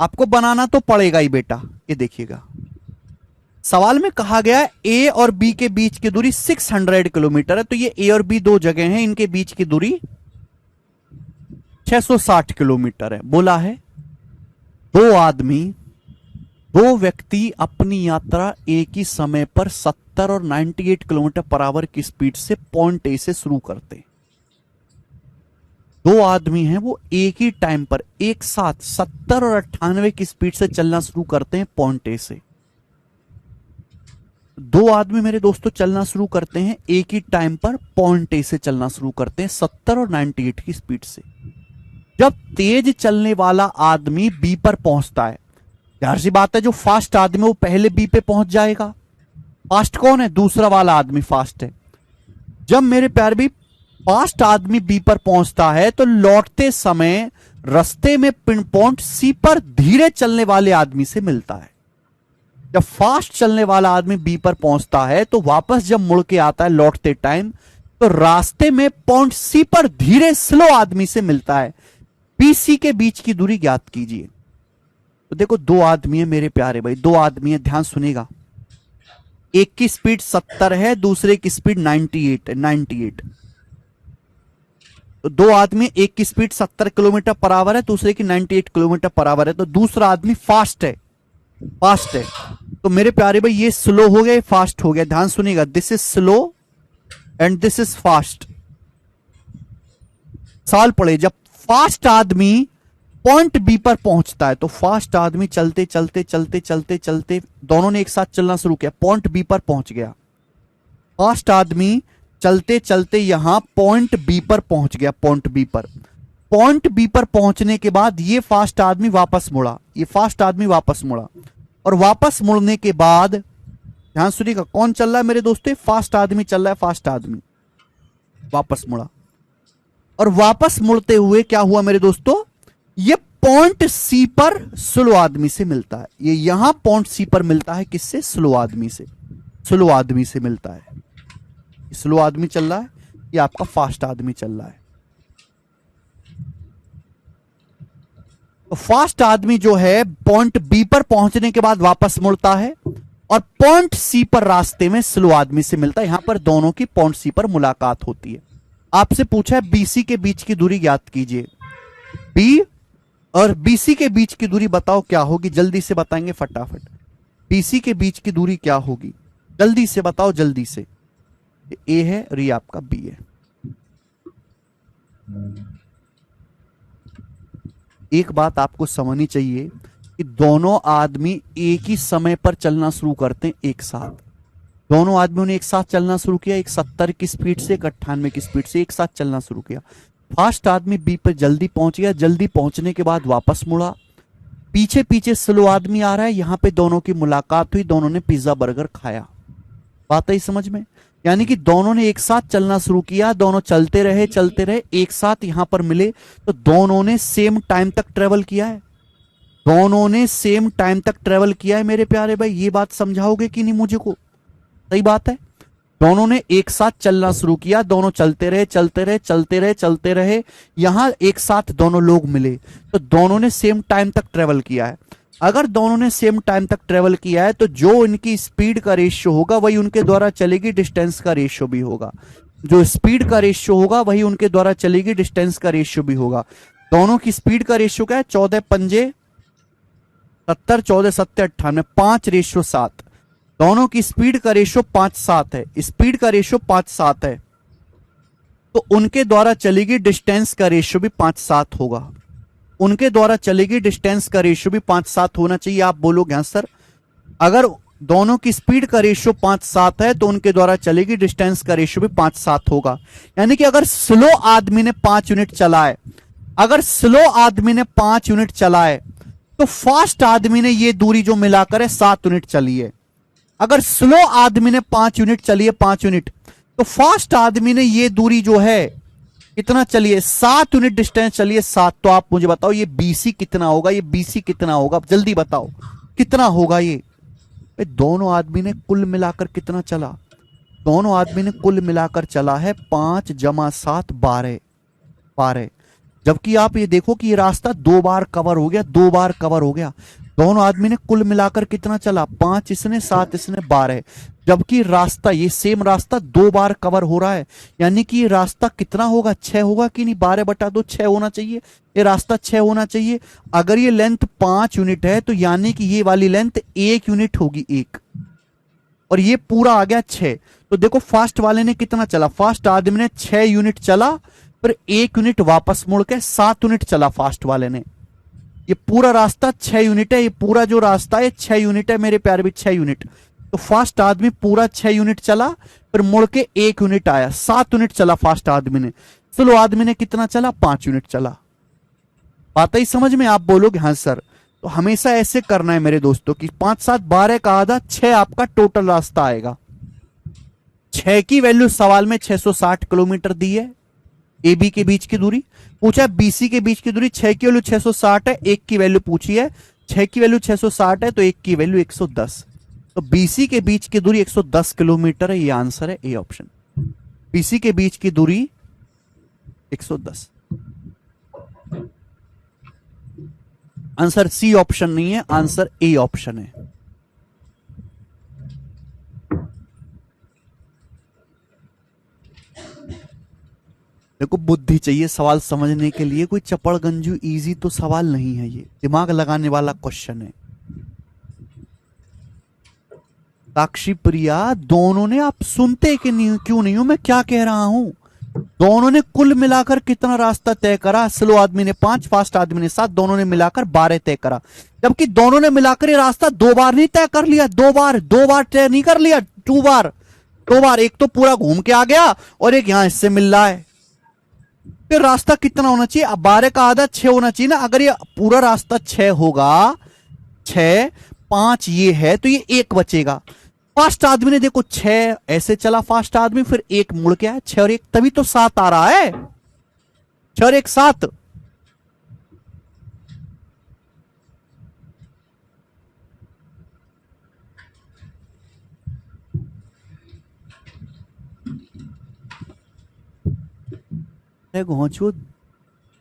आपको बनाना तो पड़ेगा ही बेटा। ये देखिएगा, सवाल में कहा गया है ए और बी के बीच की दूरी 600 किलोमीटर है। तो ये ए और बी दो जगह हैं, इनके बीच की दूरी 660 किलोमीटर है। बोला है दो व्यक्ति अपनी यात्रा एक ही समय पर 70 और 98 किलोमीटर पर आवर की स्पीड से पॉइंट ए से शुरू करते हैं। 2 आदमी हैं, वो एक ही टाइम पर एक साथ 70 और 98 की स्पीड से चलना शुरू करते हैं पॉइंट ए से। 2 आदमी मेरे दोस्तों चलना शुरू करते हैं एक ही टाइम पर पॉइंट ए से चलना शुरू करते हैं 70 और 98 की स्पीड से। जब तेज चलने वाला आदमी बी पर पहुंचता है, जाहिर सी बात है जो फास्ट आदमी वो पहले बी पे पहुंच जाएगा। फास्ट कौन है? दूसरा वाला आदमी फास्ट है। जब मेरे प्यार भी फास्ट आदमी बी पर पहुंचता है तो लौटते समय रास्ते में पिन पॉइंट सी पर धीरे चलने वाले आदमी से मिलता है। जब फास्ट चलने वाला आदमी बी पर पहुंचता है तो वापस जब मुड़ के आता है लौटते टाइम, तो रास्ते में पॉइंट सी पर धीरे स्लो आदमी से मिलता है। बी सी के बीच की दूरी ज्ञात कीजिए। तो देखो, 2 आदमी है मेरे प्यारे भाई, 2 आदमी है, ध्यान सुनेगा। एक की स्पीड 70 है, दूसरे की स्पीड 98। तो 2 आदमी, एक की स्पीड 70 किलोमीटर पर आवर है, दूसरे की 98 किलोमीटर पर आवर है। तो दूसरा आदमी फास्ट है। तो मेरे प्यारे भाई ये स्लो हो गया, फास्ट हो गया। ध्यान सुनिएगा, this is slow and this is fast. सवाल पढ़े, जब फास्ट आदमी पॉइंट बी पर पहुंचता है तो फास्ट आदमी चलते चलते चलते चलते चलते दोनों ने एक साथ चलना शुरू किया, पॉइंट बी पर पहुंच गया। फास्ट आदमी चलते चलते यहां पॉइंट बी पर पहुंच गया। पॉइंट बी पर पहुंचने के बाद ये फास्ट आदमी वापस मुड़ा, और वापस मुड़ने के बाद ध्यान सुनिएगा, कौन चल रहा है मेरे दोस्तों? फास्ट आदमी चल रहा है। फास्ट आदमी वापस मुड़ा, और वापस मुड़ते हुए क्या हुआ मेरे दोस्तों? ये पॉइंट सी पर स्लो आदमी से मिलता है। ये यहां पॉइंट सी पर मिलता है, किससे? स्लो आदमी से मिलता है। स्लो आदमी चल रहा है, ये आपका फास्ट आदमी चल रहा है। तो फास्ट आदमी जो है पॉइंट बी पर पहुंचने के बाद वापस मुड़ता है, और पॉइंट सी पर रास्ते में स्लो आदमी से मिलता है। यहां पर दोनों की पॉइंट सी पर मुलाकात होती है। आपसे पूछा है बीसी के बीच की दूरी ज्ञात कीजिए। बी और बीसी के बीच की दूरी बताओ क्या होगी? जल्दी से बताएंगे फटाफट। बीसी के बीच की दूरी क्या होगी? जल्दी से बताओ, जल्दी से। ए है और ये आपका बी है। एक बात आपको समझनी चाहिए कि दोनों आदमी एक ही समय पर चलना शुरू करते हैं एक साथ। दोनों आदमियों ने एक साथ चलना शुरू किया, एक 70 की स्पीड से, एक 98 की स्पीड से एक साथ चलना शुरू किया। फास्ट आदमी बी पर जल्दी पहुंच गया, जल्दी पहुंचने के बाद वापस मुड़ा। पीछे पीछे स्लो आदमी आ रहा है, यहां पे दोनों की मुलाकात हुई, दोनों ने पिज्जा बर्गर खाया। बात आई समझ में? यानी कि दोनों ने एक साथ चलना शुरू किया, दोनों चलते रहे, एक साथ यहां पर मिले, तो दोनों ने सेम टाइम तक ट्रेवल किया है। दोनों ने सेम टाइम तक ट्रेवल किया है मेरे प्यारे भाई, ये बात समझाओगे कि नहीं मुझे को? सही बात है। दोनों ने एक साथ चलना शुरू किया, दोनों चलते रहे चलते रहे चलते रहे चलते रहे, यहां एक साथ दोनों लोग मिले, तो दोनों ने सेम टाइम तक ट्रेवल किया है। अगर दोनों ने सेम टाइम तक ट्रेवल किया है तो जो इनकी स्पीड का रेशियो होगा वही उनके द्वारा चलेगी डिस्टेंस का रेशियो भी होगा। जो स्पीड का रेशियो होगा वही उनके द्वारा चलेगी डिस्टेंस का रेशियो भी होगा। दोनों की स्पीड का रेशियो क्या है? 14 पंजे 70, 14 सत्ते 98, 5:7। दोनों की स्पीड का रेशियो 5:7 है, स्पीड का रेशियो 5:7 है, तो उनके द्वारा चलेगी डिस्टेंस का रेशियो भी 5:7 होगा। उनके द्वारा चलेगी डिस्टेंस का रेशियो भी 5:7 होना चाहिए। आप बोलोगे हाँ सर, अगर दोनों की स्पीड का रेशियो 5:7 है तो उनके द्वारा चलेगी डिस्टेंस का रेशियो भी 5:7 होगा। यानी कि अगर स्लो आदमी ने 5 यूनिट चलाए, अगर स्लो आदमी ने 5 यूनिट चलाए तो फास्ट आदमी ने ये दूरी जो मिलाकर है 7 यूनिट चली है। अगर स्लो आदमी ने 5 यूनिट चली है, 5 यूनिट, तो फास्ट आदमी ने ये दूरी जो है कितना चलिए? 7 यूनिट डिस्टेंस चलिए, 7। तो आप मुझे बताओ ये बीसी कितना होगा? ये बीसी कितना होगा? जल्दी बताओ कितना होगा ये? दोनों आदमी ने कुल मिलाकर कितना चला? दोनों आदमी ने कुल मिलाकर चला है 5 + 7 12 12। जबकि आप ये देखो कि ये रास्ता 2 बार कवर हो गया, 2 बार कवर हो गया। दोनों आदमी ने कुल मिलाकर कितना चला? 5 इसने, 7 इसने, 12। जबकि रास्ता, ये सेम रास्ता 2 बार कवर हो रहा है, यानी कि ये रास्ता कितना होगा? 6 होगा कि नहीं? 12/2 6 होना चाहिए, ये रास्ता 6 होना चाहिए। अगर ये लेंथ 5 यूनिट है तो यानी कि ये वाली लेंथ 1 यूनिट होगी, 1, और ये पूरा आ गया 6। तो देखो फास्ट वाले ने कितना चला? फास्ट आदमी ने 6 यूनिट चला, फिर 1 यूनिट वापस मुड़ के 7 यूनिट चला फास्ट वाले ने। ये पूरा रास्ता 6 यूनिट है, ये पूरा जो रास्ता है 6 यूनिट है मेरे प्यारे भी, 6 यूनिट। तो फास्ट आदमी पूरा 6 यूनिट चला, फिर मुड़ के 1 यूनिट आया, 7 यूनिट चला फास्ट आदमी ने। स्लो आदमी ने कितना चला? 5 यूनिट चला। बात ही समझ में? आप बोलोगे हाँ सर। तो हमेशा ऐसे करना है मेरे दोस्तों कि 5 7 12 का आधा 6 आपका टोटल रास्ता आएगा। 6 की वैल्यू सवाल में 660 किलोमीटर दी है, ए बी के बीच की दूरी पूछा, बीसी के बीच की दूरी 6 की वैल्यू 660 है, 1 की वैल्यू पूछी है, 6 की वैल्यू 660 है तो 1 की वैल्यू 110। तो बीसी के बीच की दूरी 110 किलोमीटर है, ये आंसर है ए ऑप्शन। बीसी के बीच की दूरी 110। आंसर सी ऑप्शन नहीं है, आंसर ए ऑप्शन है। देखो बुद्धि चाहिए सवाल समझने के लिए, कोई चपड़ गंजू इजी तो सवाल नहीं है, ये दिमाग लगाने वाला क्वेश्चन है। साक्षी प्रिया, दोनों ने, आप सुनते कि नहीं, क्यों नहीं हो? मैं क्या कह रहा हूं? दोनों ने कुल मिलाकर कितना रास्ता तय करा? स्लो आदमी ने 5, फास्ट आदमी ने 7, दोनों ने मिलाकर 12 तय करा। जबकि दोनों ने मिलाकर ये रास्ता 2 बार नहीं तय कर लिया, 2 बार तय नहीं कर लिया, 2 बार। एक तो पूरा घूम के आ गया और एक यहां इससे मिल रहा है। फिर रास्ता कितना होना चाहिए? अब 12 का आधा 6 होना चाहिए ना। अगर ये पूरा रास्ता 6 होगा, 6 5 ये है तो ये 1 बचेगा। फास्ट आदमी ने देखो 6 ऐसे चला फास्ट आदमी, फिर 1 मुड़ के आया, 6 और 1 तभी तो 7 आ रहा है, 6 और 1 7।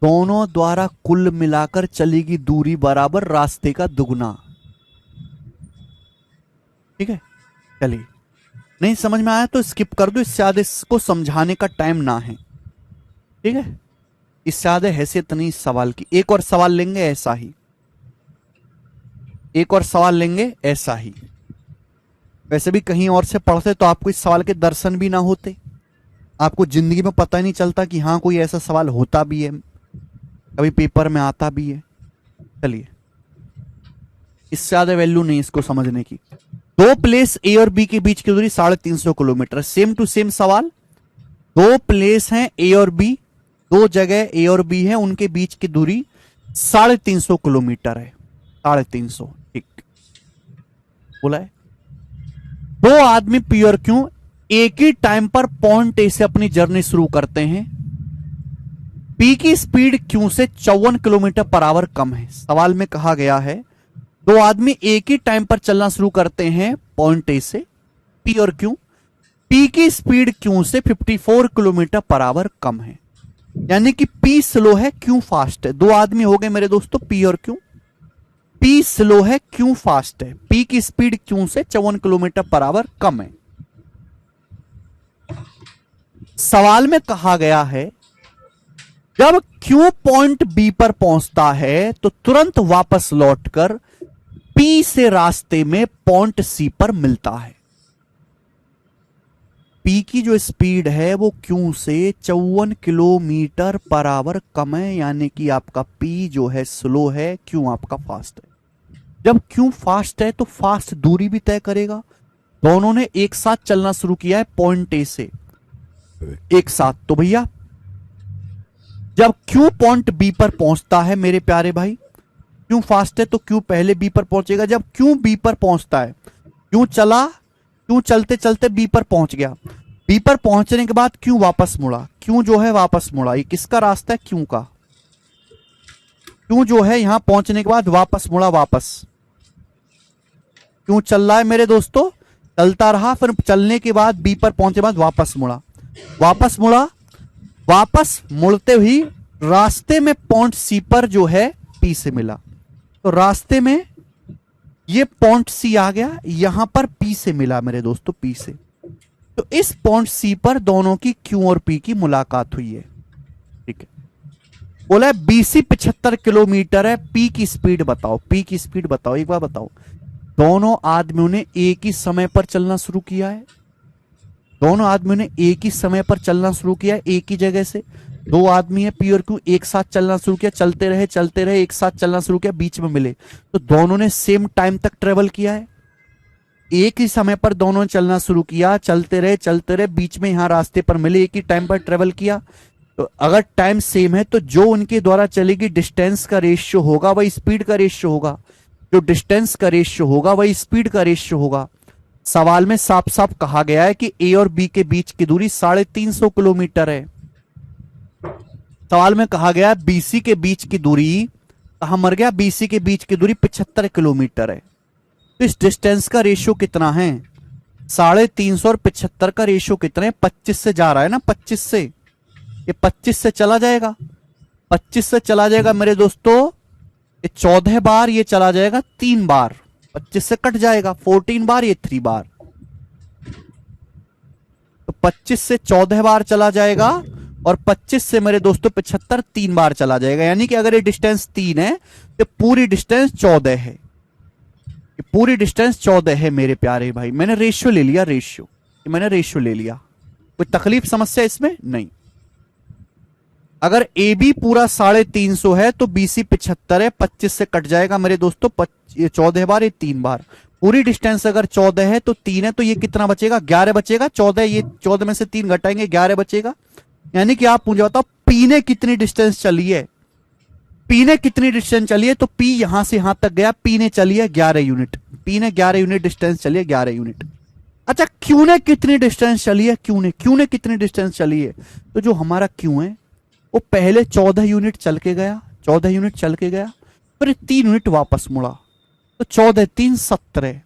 दोनों द्वारा कुल मिलाकर चलेगी दूरी बराबर रास्ते का दुगना। ठीक है, चलिए। नहीं समझ में आया तो स्किप कर दो, इससे ज्यादा इसको समझाने का टाइम ना है। ठीक है, इससे ज्यादा हैसियत नहीं इस सवाल की। एक और सवाल लेंगे ऐसा ही, एक और सवाल लेंगे ऐसा ही। वैसे भी कहीं और से पढ़ते तो आपको इस सवाल के दर्शन भी ना होते, आपको जिंदगी में पता ही नहीं चलता कि हाँ कोई ऐसा सवाल होता भी है, कभी पेपर में आता भी है। चलिए, इससे ज्यादा वैल्यू नहीं इसको समझने की। 2 प्लेस ए और बी के बीच की दूरी 350 किलोमीटर। सेम टू सेम सवाल, 2 प्लेस हैं ए और बी, 2 जगह ए और बी है, उनके बीच की दूरी 350 किलोमीटर है। 350, ठीक बोला है। 2 आदमी पी और क्यू एक ही टाइम पर पॉइंट ए से अपनी जर्नी शुरू करते हैं। पी की स्पीड क्यू से 54 किलोमीटर पर आवर कम है। सवाल में कहा गया है दो आदमी एक ही टाइम पर चलना शुरू करते हैं पॉइंट ए से, पी और क्यू। पी की स्पीड क्यू से 54 किलोमीटर पर आवर कम है, यानी कि पी स्लो है क्यू फास्ट है। दो आदमी हो गए मेरे दोस्तों पी और क्यू। पी स्लो है क्यू फास्ट है। पी की स्पीड क्यू से 54 किलोमीटर पर आवर कम है। सवाल में कहा गया है जब क्यू पॉइंट बी पर पहुंचता है तो तुरंत वापस लौटकर पी से रास्ते में पॉइंट सी पर मिलता है। पी की जो स्पीड है वो क्यू से 54 किलोमीटर पर आवर कम है, यानी कि आपका पी जो है स्लो है, क्यू आपका फास्ट है। जब क्यू फास्ट है तो फास्ट दूरी भी तय करेगा। दोनों ने एक साथ चलना शुरू किया है पॉइंट ए से एक साथ, तो भैया जब क्यू पॉइंट बी पर पहुंचता है मेरे प्यारे भाई, क्यू फास्ट है तो क्यू पहले बी पर पहुंचेगा। जब क्यू बी पर पहुंचता है, क्यू चला, क्यू चलते चलते बी पर पहुंच गया। बी पर पहुंचने के बाद क्यू वापस मुड़ा, क्यू जो है वापस मुड़ा। ये किसका रास्ता है? क्यू का। क्यू जो है यहां पहुंचने के बाद वापस मुड़ा, वापस क्यू चल रहा है मेरे दोस्तों, चलता रहा, फिर चलने के बाद बी पर पहुंचने के बाद वापस मुड़ा, वापस मुड़ा, वापस मुड़ते हुई रास्ते में पॉइंट सी पर जो है पी से मिला। तो रास्ते में ये पॉइंट सी आ गया, यहां पर पी से मिला मेरे दोस्तों, पी से। तो इस पॉइंट सी पर दोनों की क्यू और पी की मुलाकात हुई है। ठीक है, बोला है बीसी 75 किलोमीटर है, पी की स्पीड बताओ। पी की स्पीड बताओ, एक बार बताओ। दोनों आदमियों ने एक ही समय पर चलना शुरू किया है। दोनों आदमियों ने एक ही समय पर चलना शुरू किया है, एक ही जगह से। दो आदमी है पी और क्यू, एक साथ चलना शुरू किया, चलते रहे एक साथ चलना शुरू किया, बीच में मिले तो दोनों ने सेम टाइम तक ट्रेवल किया है। एक ही समय पर दोनों ने चलना शुरू किया, चलते रहे बीच में यहां रास्ते पर मिले, एक ही टाइम पर ट्रेवल किया। तो अगर टाइम सेम है तो जो उनके द्वारा चलेगी डिस्टेंस का रेशियो होगा वही स्पीड का रेशियो होगा। जो डिस्टेंस का रेशियो होगा वही स्पीड का रेशियो होगा। सवाल में साफ साफ कहा गया है कि ए और बी के बीच की दूरी 350 किलोमीटर है। सवाल में कहा गया बीसी के बीच की दूरी, कहां मर गया, बीसी के बीच की दूरी 75 किलोमीटर है। तो इस डिस्टेंस का रेशियो कितना है? 350 और 75 का रेशियो कितना है? 25 से जा रहा है ना, 25 से। ये 25 से चला जाएगा, 25 से चला जाएगा मेरे दोस्तों, ये 14 बार, ये चला जाएगा 3 बार, 25 से कट जाएगा 14 बार, ये 3 बार। तो 25 से 14 बार चला जाएगा और 25 से मेरे दोस्तों 75 3 बार चला जाएगा। यानी कि अगर ये डिस्टेंस 3 है तो पूरी डिस्टेंस 14 है। ये पूरी डिस्टेंस 14 है मेरे प्यारे भाई। मैंने रेशियो ले लिया, रेशियो, मैंने रेशियो ले लिया। कोई तकलीफ समस्या इसमें नहीं। अगर ए बी पूरा 350 है तो बीसी 75 है, 25 से कट जाएगा मेरे दोस्तों, ये 14 बार, ये 3 बार। पूरी डिस्टेंस अगर 14 है तो 3 है, तो ये कितना बचेगा? 11 बचेगा। 14, ये 14 में से 3 घटाएंगे, 11 बचेगा। यानी कि आप मुझे बताओ पी ने कितनी डिस्टेंस चली है? पी ने कितनी डिस्टेंस चली है? तो पी यहां से यहां तक गया, पी ने चली है 11 यूनिट। पी ने 11 यूनिट डिस्टेंस चली है, 11 यूनिट। अच्छा, क्यू ने कितनी डिस्टेंस चली है? क्यू ने कितनी डिस्टेंस चली है? तो जो हमारा क्यू है वो पहले 14 यूनिट चल के गया, 14 यूनिट चल के गया, फिर 3 यूनिट वापस मुड़ा, तो 14 3 17।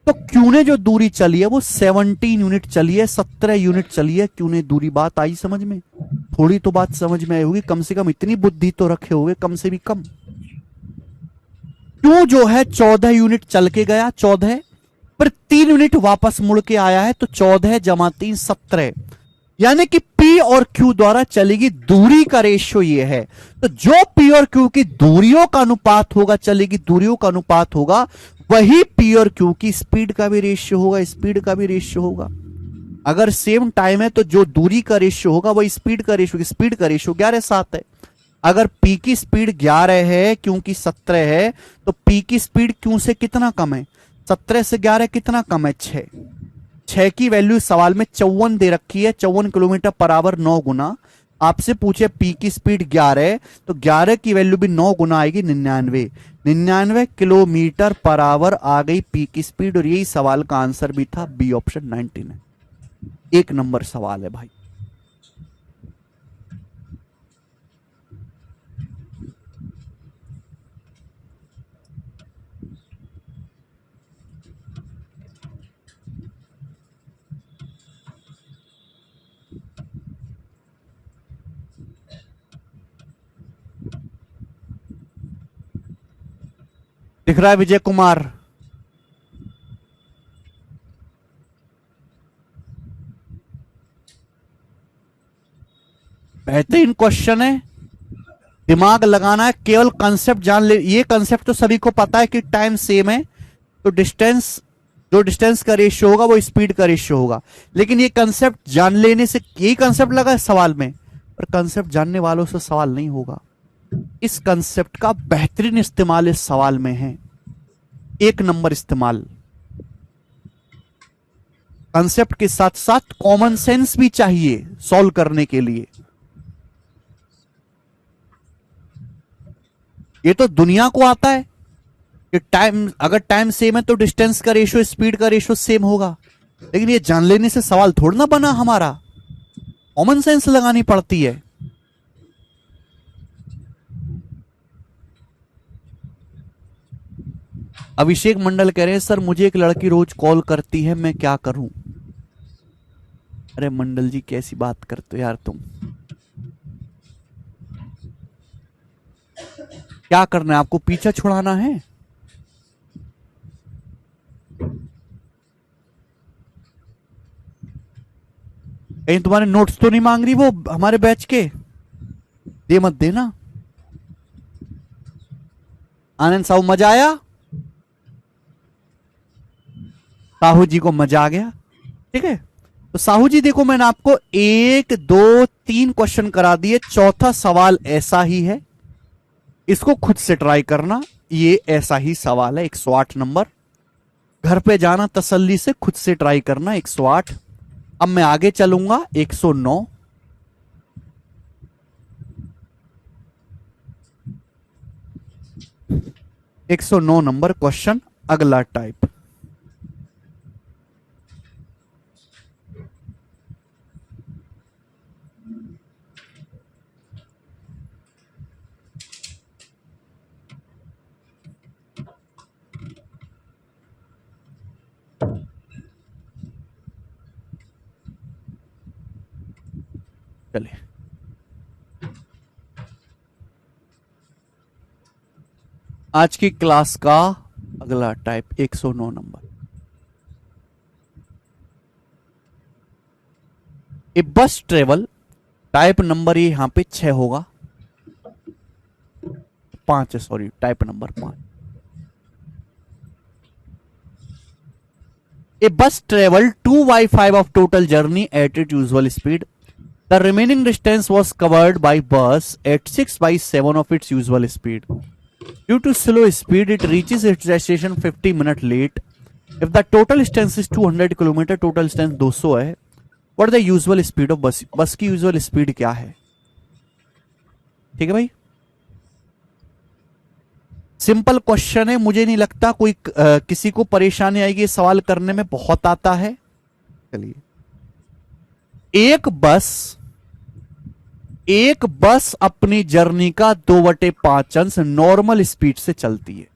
तो क्यू ने जो दूरी चली है वो 17 यूनिट चली है, 17 यूनिट चली है क्यू ने दूरी। बात आई समझ में? थोड़ी तो बात समझ में आई होगी, कम से कम इतनी बुद्धि तो रखे होगे, कम से भी कम। क्यू जो है 14 यूनिट चल के गया, 14, फिर 3 यूनिट वापस मुड़ के आया है, तो 14 जमा 3 17। यानी कि पी और क्यू द्वारा चलेगी दूरी का रेशियो ये है। तो जो पी और क्यू की दूरियों का अनुपात होगा, चलेगी दूरियों का अनुपात होगा, वही पी और क्यू की स्पीड का भी रेशियो होगा, स्पीड का भी रेशियो होगा। अगर सेम टाइम है तो जो दूरी का रेशियो होगा वही स्पीड का रेशियो, स्पीड का रेशियो 11:7 है। अगर पी की स्पीड 11 है, क्यू की 17 है, तो पी की स्पीड क्यू से कितना कम है? 17 से 11 कितना कम है? 6। 6 की वैल्यू सवाल में 54 दे रखी है, 54 किलोमीटर पर आवर 9 गुना। आपसे पूछे पी की स्पीड 11 है, तो 11 की वैल्यू भी 9 गुना आएगी, 99 किलोमीटर पर आवर आ गई पी की स्पीड। और यही सवाल का आंसर भी था, बी ऑप्शन 99। 1 नंबर सवाल है भाई। दिख रहा है विजय कुमार? बेहतरीन क्वेश्चन है, दिमाग लगाना है, केवल कंसेप्ट जान ले। ये कंसेप्ट तो सभी को पता है कि टाइम सेम है तो डिस्टेंस, जो डिस्टेंस का रेशियो होगा वो स्पीड का रेशियो होगा। लेकिन ये कंसेप्ट जान लेने से, यही कंसेप्ट लगा है सवाल में, पर कंसेप्ट जानने वालों से सवाल नहीं होगा। इस कंसेप्ट का बेहतरीन इस्तेमाल इस सवाल में है, एक नंबर इस्तेमाल। कंसेप्ट के साथ साथ कॉमन सेंस भी चाहिए सॉल्व करने के लिए। ये तो दुनिया को आता है कि टाइम, अगर टाइम सेम है तो डिस्टेंस का रेशियो, स्पीड का रेशियो सेम होगा। लेकिन ये जान लेने से सवाल थोड़ा ना बना हमारा, कॉमन सेंस लगानी पड़ती है। अभिषेक मंडल कह रहे हैं सर मुझे एक लड़की रोज कॉल करती है, मैं क्या करूं? अरे मंडल जी कैसी बात करते हो यार तुम। क्या करना है आपको, पीछा छुड़ाना है? कहीं तुम्हारे नोट्स तो नहीं मांग रही वो हमारे बैच के? दे मत देना। आनंद साहू मजा आया? साहू जी को मजा आ गया, ठीक है। तो साहू जी देखो मैंने आपको 1 2 3 क्वेश्चन करा दिए, चौथा सवाल ऐसा ही है, इसको खुद से ट्राई करना। ये ऐसा ही सवाल है 108 नंबर, घर पे जाना तसल्ली से खुद से ट्राई करना 108। अब मैं आगे चलूंगा 109। 109 नंबर क्वेश्चन, अगला टाइप। चलिए आज की क्लास का अगला टाइप 109 नंबर। ए बस ट्रेवल, टाइप नंबर ये यहां पे 6 होगा, 5 है सॉरी, टाइप नंबर 5। ए बस travel 2/5 of total journey at its usual speed. The remaining distance was covered by bus at 6/7 of its usual speed. Due to slow speed, it reaches its destination 50 minutes late. If the total distance is 200 kilometre, total distance 200 है। What is the usual speed of bus? बस की usual speed क्या है? ठीक है भाई, simple question है, मुझे नहीं लगता कोई किसी को परेशानी आएगी, सवाल करने में बहुत आता है। चलिए, एक बस अपनी जर्नी का 2/5 अंश नॉर्मल स्पीड से चलती है।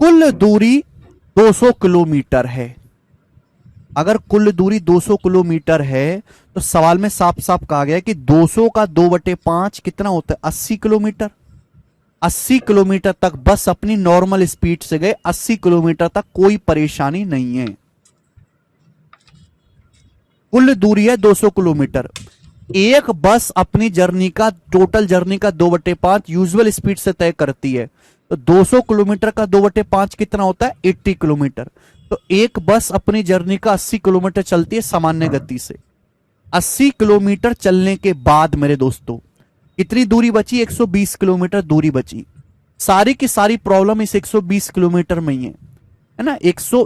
कुल दूरी 200 किलोमीटर है। अगर कुल दूरी 200 किलोमीटर है तो सवाल में साफ साफ कहा गया है कि 200 का 2/5 कितना होता है? 80 किलोमीटर। 80 किलोमीटर तक बस अपनी नॉर्मल स्पीड से गए, 80 किलोमीटर तक कोई परेशानी नहीं है। कुल दूरी है 200 किलोमीटर। एक बस अपनी जर्नी का, टोटल जर्नी का 2/5 यूजुअल स्पीड से तय करती है, तो 200 किलोमीटर का 2/5 कितना होता है? 80 किलोमीटर। तो एक बस अपनी जर्नी का 80 किलोमीटर चलती है सामान्य गति से। 80 किलोमीटर चलने के बाद मेरे दोस्तों कितनी दूरी बची? 120 किलोमीटर दूरी बची। सारी की सारी प्रॉब्लम इस 120 किलोमीटर में ही है ना।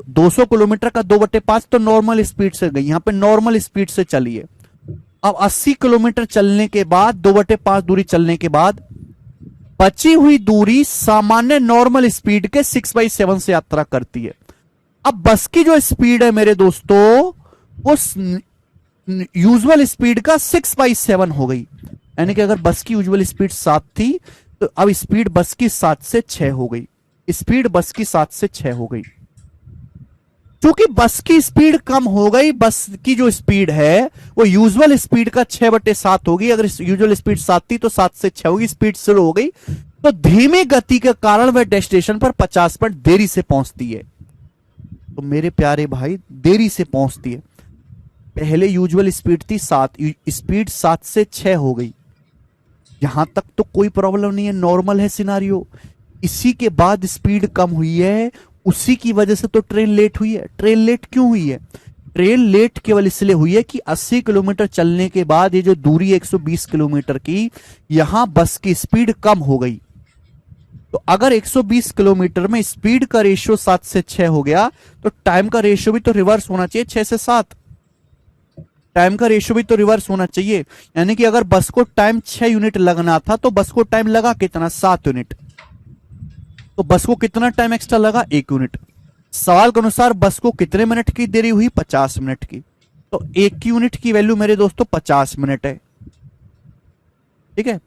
200 किलोमीटर का 2/5 तो नॉर्मल स्पीड से गई, यहां पे नॉर्मल स्पीड से चलिए। अब 80 किलोमीटर चलने के बाद, 2/5 दूरी चलने के बाद बची हुई दूरी सामान्य नॉर्मल स्पीड के 6/7 से यात्रा करती है। अब बस की जो स्पीड है मेरे दोस्तों, उस यूजुअल स्पीड का 6/7 हो गई। यानी कि अगर बस की यूजुअल स्पीड 7 थी तो अब स्पीड बस की 7 से 6 हो गई। स्पीड बस की 7 से 6 हो गई। क्योंकि बस की स्पीड कम हो गई, बस की जो स्पीड है वो यूजुअल स्पीड का 6/7 होगी। अगर यूजुअल स्पीड 7 थी तो 7 से 6 होगी, स्पीड स्लो हो गई। तो धीमी गति के कारण वह डेस्टिनेशन पर 50 मिनट देरी से पहुंचती है। तो मेरे प्यारे भाई, देरी से पहुंचती है। पहले यूजुअल स्पीड थी 7, स्पीड 7 से 6 हो गई। यहां तक तो कोई प्रॉब्लम नहीं है, नॉर्मल है सिनारियो। इसी के बाद स्पीड कम हुई है, उसी की वजह से तो ट्रेन लेट हुई है। ट्रेन लेट क्यों हुई है? ट्रेन लेट केवल इसलिए हुई है कि 80 किलोमीटर चलने के बाद ये जो दूरी 120 किलोमीटर की, यहां बस की स्पीड कम हो गई। तो अगर 120 किलोमीटर में स्पीड का रेशियो 7 से 6 हो गया, तो टाइम का रेशियो भी तो रिवर्स होना चाहिए, 6 से 7। टाइम का रेशियो भी तो रिवर्स होना चाहिए। यानी कि अगर बस को टाइम 6 यूनिट लगना था, तो बस को टाइम लगा कितना? 7 यूनिट। तो बस को कितना टाइम एक्स्ट्रा लगा? 1 यूनिट। सवाल के अनुसार बस को कितने मिनट की देरी हुई? 50 मिनट की। तो 1 यूनिट की वैल्यू मेरे दोस्तों 50 मिनट है। ठीक है,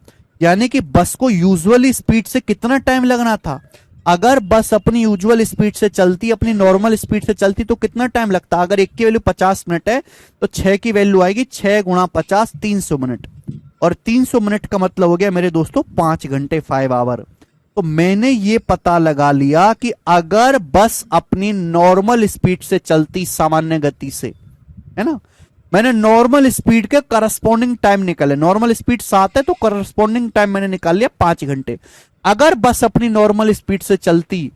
यानी कि बस को यूजुअली स्पीड से कितना टाइम लगना था? अगर बस अपनी यूजुअल स्पीड से चलती, अपनी नॉर्मल स्पीड से चलती, तो कितना टाइम लगता? अगर 1 की वैल्यू 50 मिनट है, तो 6 की वैल्यू आएगी 6 गुणा 50, 300 मिनट। और 300 मिनट का मतलब हो गया मेरे दोस्तों 5 घंटे, 5 आवर। तो मैंने ये पता लगा लिया कि अगर बस अपनी नॉर्मल स्पीड से चलती, सामान्य गति से, है ना, मैंने नॉर्मल स्पीड के करस्पॉन्डिंग टाइम निकाले। नॉर्मल स्पीड 7 है, तो करस्पॉन्डिंग टाइम मैंने निकाल लिया 5 घंटे। अगर बस अपनी नॉर्मल स्पीड से चलती,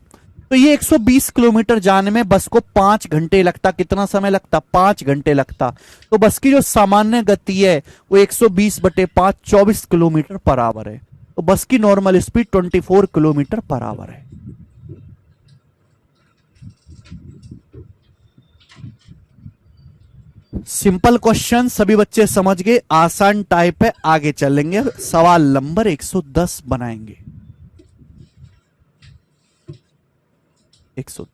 तो ये 120 किलोमीटर जाने में बस को 5 घंटे लगता। कितना समय लगता? 5 घंटे लगता। तो बस की जो सामान्य गति है वो 120/5, 24 किलोमीटर पर आवर है। तो बस की normal speed 24 kilometre per hour है। सिंपल क्वेश्चन, सभी बच्चे समझ गए, आसान टाइप है। आगे चलेंगे, सवाल नंबर 110 बनाएंगे। 110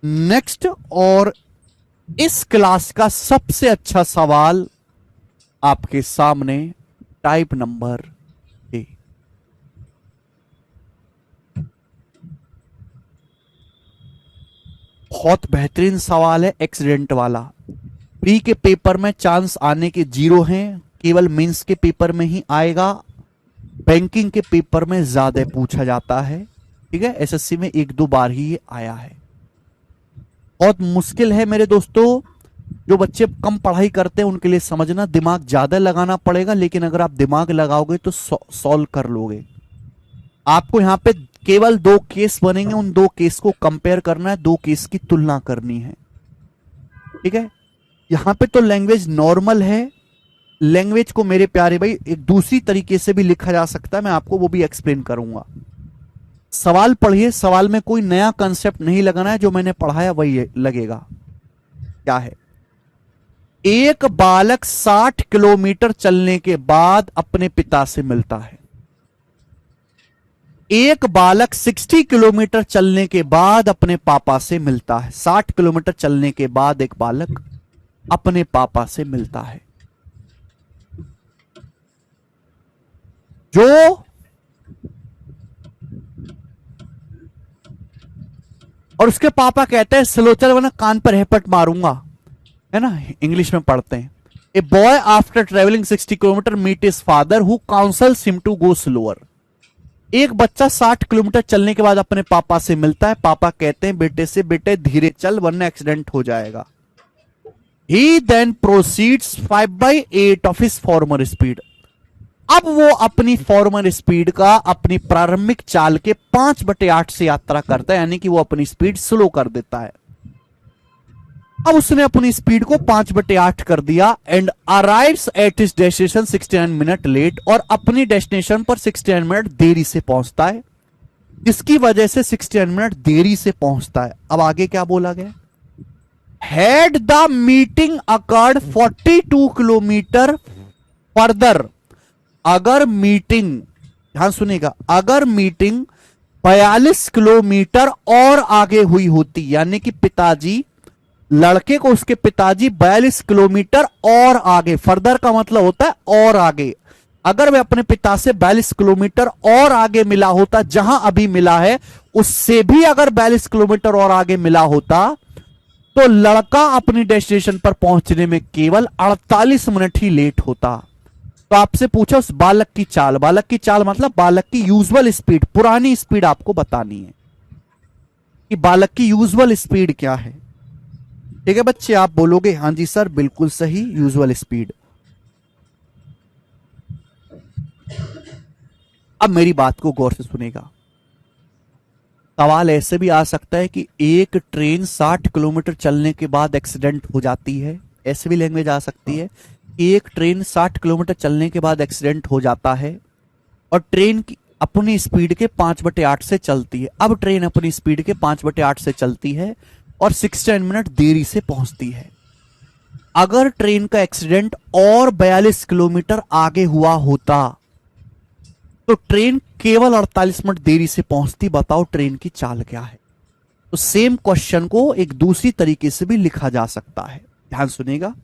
नेक्स्ट, और इस क्लास का सबसे अच्छा सवाल आपके सामने, टाइप नंबर ए। बहुत बेहतरीन सवाल है, एक्सीडेंट वाला। प्री के पेपर में चांस आने के 0 हैं, केवल मेंस के पेपर में ही आएगा। बैंकिंग के पेपर में ज्यादा पूछा जाता है। ठीक है, एसएससी में 1-2 बार ही ये आया है। बहुत मुश्किल है मेरे दोस्तों। जो बच्चे कम पढ़ाई करते हैं उनके लिए समझना, दिमाग ज्यादा लगाना पड़ेगा, लेकिन अगर आप दिमाग लगाओगे तो सॉल्व कर लोगे। आपको यहां पे केवल 2 केस बनेंगे, उन 2 केस को कंपेयर करना है, 2 केस की तुलना करनी है। ठीक है, यहां पे तो लैंग्वेज नॉर्मल है। लैंग्वेज को मेरे प्यारे भाई एक दूसरी तरीके से भी लिखा जा सकता है, मैं आपको वो भी एक्सप्लेन करूंगा। सवाल पढ़िए, सवाल में कोई नया कंसेप्ट नहीं लगाना है, जो मैंने पढ़ाया वही लगेगा। क्या है? एक बालक 60 किलोमीटर चलने के बाद अपने पिता से मिलता है। एक बालक 60 किलोमीटर चलने के बाद अपने पापा से मिलता है। 60 किलोमीटर चलने के बाद एक बालक अपने पापा से मिलता है। जो और उसके पापा कहते हैं स्लो चल वरना कान पर हेपट मारूंगा, है ना, इंग्लिश में पढ़ते हैं। A boy after travelling 60 kilometre meet his father who counsels him to go slower. एक बच्चा 60 किलोमीटर चलने के बाद अपने पापा से मिलता है। पापा कहते हैं बेटे से, बेटे धीरे चल वरना एक्सीडेंट हो जाएगा। He then proceeds 5/8 of his former speed. अब वो अपनी फॉर्मर स्पीड का, अपनी प्रारंभिक चाल के 5/8 से यात्रा करता है, यानी कि वो अपनी स्पीड स्लो कर देता है। अब उसने अपनी स्पीड को 5/8 कर दिया and arrives at his destination 69 minute late, और अपनी डेस्टिनेशन पर 69 मिनट देरी से पहुंचता है, जिसकी वजह से 69 मिनट देरी से पहुंचता है। अब आगे क्या बोला गया? Had the meeting occurred 42 kilometre further. अगर मीटिंग, ध्यान सुनिएगा, अगर मीटिंग 42 किलोमीटर और आगे हुई होती, यानी कि पिताजी, लड़के को उसके पिताजी 42 किलोमीटर और आगे, फर्दर का मतलब होता है और आगे, अगर वह अपने पिता से 42 किलोमीटर और आगे मिला होता, जहां अभी मिला है उससे भी अगर 42 किलोमीटर और आगे मिला होता, तो लड़का अपनी डेस्टिनेशन पर पहुंचने में केवल 48 मिनट ही लेट होता। तो तो आपसे पूछा उस बालक की चाल, बालक की चाल मतलब बालक की यूजुअल स्पीड, पुरानी स्पीड आपको बतानी है कि बालक की यूजुअल स्पीड क्या है। ठीक है बच्चे, आप बोलोगे हाँ जी सर बिल्कुल सही, यूजुअल स्पीड। अब मेरी बात को गौर से सुनेगा। सवाल ऐसे भी आ सकता है कि एक ट्रेन 60 किलोमीटर चलने के बाद एक्सीडेंट हो जाती है, ऐसे भी लैंग्वेज आ सकती है। एक ट्रेन 60 किलोमीटर चलने के बाद एक्सीडेंट हो जाता है और ट्रेन की अपनी स्पीड के 5/8 से चलती है। अब ट्रेन अपनी स्पीड के 5/8 से चलती है और 16 मिनट देरी से पहुंचती है। अगर ट्रेन का एक्सीडेंट और 42 किलोमीटर आगे हुआ होता तो ट्रेन केवल 48 मिनट देरी से पहुंचती। बताओ ट्रेन की चाल क्या है। तो सेम क्वेश्चन को एक दूसरी तरीके से भी लिखा जा सकता है। ध्यान सुनेगा,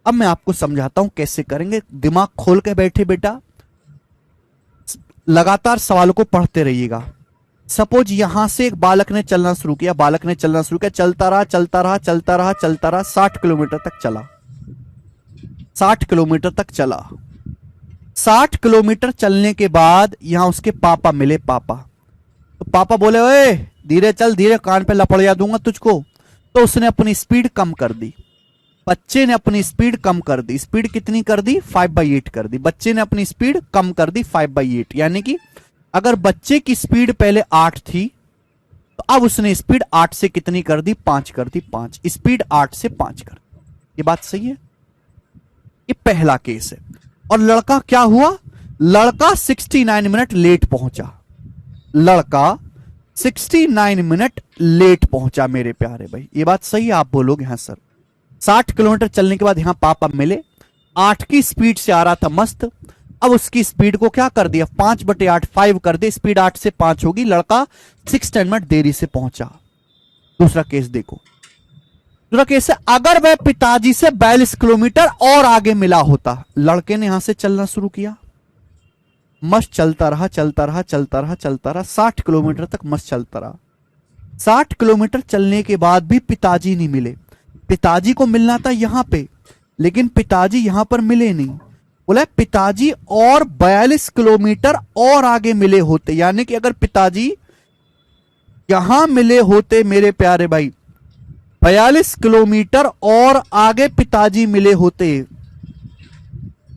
अब मैं आपको समझाता हूं कैसे करेंगे। दिमाग खोल के बैठे बेटा, लगातार सवालों को पढ़ते रहिएगा। सपोज यहां से एक बालक ने चलना शुरू किया, बालक ने चलना शुरू किया, चलता रहा चलता रहा चलता रहा चलता रहा, 60 किलोमीटर तक चला, 60 किलोमीटर तक चला। 60 किलोमीटर चलने के बाद यहां उसके पापा मिले। पापा, तो पापा बोले ओए धीरे चल, धीरे, कान पे लपड़िया दूंगा तुझको। तो उसने अपनी स्पीड कम कर दी, बच्चे ने अपनी स्पीड कम कर दी। स्पीड कितनी कर दी? 5/8 कर दी। बच्चे ने अपनी स्पीड कम कर दी 5/8, यानी कि अगर बच्चे की स्पीड पहले 8 थी तो अब उसने स्पीड 8 से कितनी कर दी? 5 कर दी। 5, स्पीड 8 से 5 कर दी। ये बात सही है? ये पहला केस है। और लड़का क्या हुआ? लड़का 69 मिनट लेट पहुंचा। लड़का 69 मिनट लेट पहुंचा मेरे प्यारे भाई। ये बात सही है? आप बोलोगे हाँ सर। 60 किलोमीटर चलने के बाद यहां पापा मिले, 8 की स्पीड से आ रहा था मस्त। अब उसकी स्पीड को क्या कर दिया? 5/8, 5 कर दे, स्पीड 8 से 5 होगी। लड़का 16 मिनट देरी से पहुंचा। दूसरा केस देखो, दूसरा केस है अगर वह पिताजी से 42 किलोमीटर और आगे मिला होता। लड़के ने यहां से चलना शुरू किया, मस्त चलता रहा चलता रहा चलता रहा चलता रहा, 60 किलोमीटर तक मस्त चलता रहा। 60 किलोमीटर चलने के बाद भी पिताजी नहीं मिले। पिताजी को मिलना था यहां पे, लेकिन पिताजी यहां पर मिले नहीं। बोला पिताजी और 42 किलोमीटर और आगे मिले होते, यानी कि अगर पिताजी यहां मिले होते मेरे प्यारे भाई, 42 किलोमीटर और आगे पिताजी मिले होते,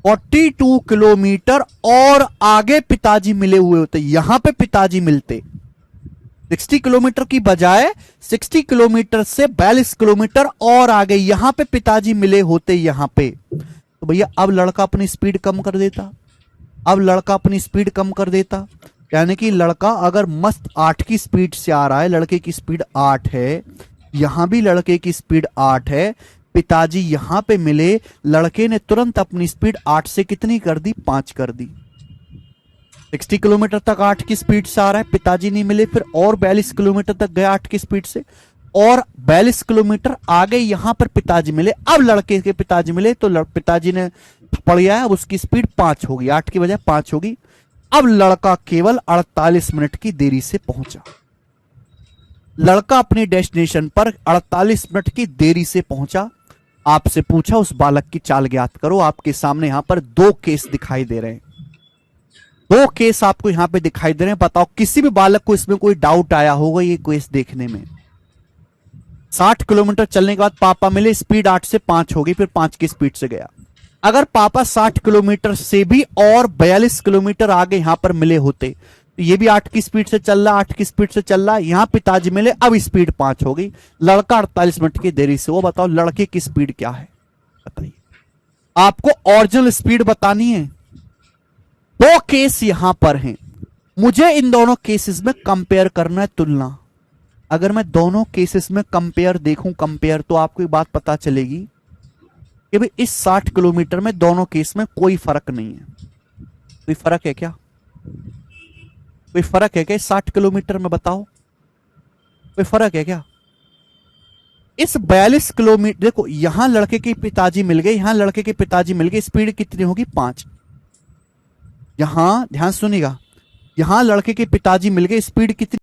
42 किलोमीटर और आगे पिताजी मिले हुए होते, यहां पे पिताजी मिलते। 60 किलोमीटर की बजाय 60 किलोमीटर से 42 किलोमीटर और आगे यहां पे पिताजी मिले होते यहां पे, तो भैया अब लड़का अपनी स्पीड कम कर देता। अब लड़का अपनी स्पीड कम कर देता, यानी कि लड़का अगर मस्त 8 की स्पीड से आ रहा है, लड़के की स्पीड 8 है, यहां भी लड़के की स्पीड 8 है, पिताजी यहां पे मिले, लड़के ने तुरंत अपनी स्पीड 8 से कितनी कर दी? 5 कर दी। 60 किलोमीटर तक 8 की स्पीड से आ रहा है, पिताजी नहीं मिले, फिर और 42 किलोमीटर तक गया 8 की स्पीड से, और 42 किलोमीटर आगे यहां पर पिताजी मिले। अब लड़के के पिताजी मिले तो पिताजी ने पड़ गया, अब उसकी स्पीड 5 होगी, 8 की बजाय 5 होगी। अब लड़का केवल 48 मिनट की देरी से पहुंचा। लड़का अपनी डेस्टिनेशन पर 48 मिनट की देरी से पहुंचा। आपसे पूछा उस बालक की चाल ज्ञात करो। आपके सामने यहां पर 2 केस दिखाई दे रहे हैं, 2 केस आपको यहां पे दिखाई दे रहे हैं। बताओ किसी भी बालक को इसमें कोई डाउट आया होगा ये केस देखने में? 60 किलोमीटर चलने के बाद पापा मिले, स्पीड 8 से 5 होगी, फिर 5 की स्पीड से गया। अगर पापा 60 किलोमीटर से भी और 42 किलोमीटर आगे यहां पर मिले होते, तो ये भी 8 की स्पीड से चल रहा, 8 की स्पीड से चल रहा, यहां पिताजी मिले, अब स्पीड 5 हो गई, लड़का 48 मिनट की देरी से। वो बताओ लड़के की स्पीड क्या है? बताइए। आपको ओरिजिनल स्पीड बतानी है। 2 केस यहां पर हैं, मुझे इन दोनों केसेस में कंपेयर करना है, तुलना। अगर मैं दोनों केसेस में कंपेयर देखूं, कंपेयर, तो आपको एक बात पता चलेगी कि भाई इस 60 किलोमीटर में दोनों केस में कोई फर्क नहीं है। कोई फर्क है क्या? कोई फर्क है क्या 60 किलोमीटर में? बताओ कोई फर्क है क्या? इस 42 किलोमीटर, देखो यहां लड़के के पिताजी मिल गए, यहां लड़के के पिताजी मिल गए, स्पीड कितनी होगी? 5। यहां ध्यान सुनिएगा, यहां लड़के के पिताजी मिल गए, स्पीड कितनी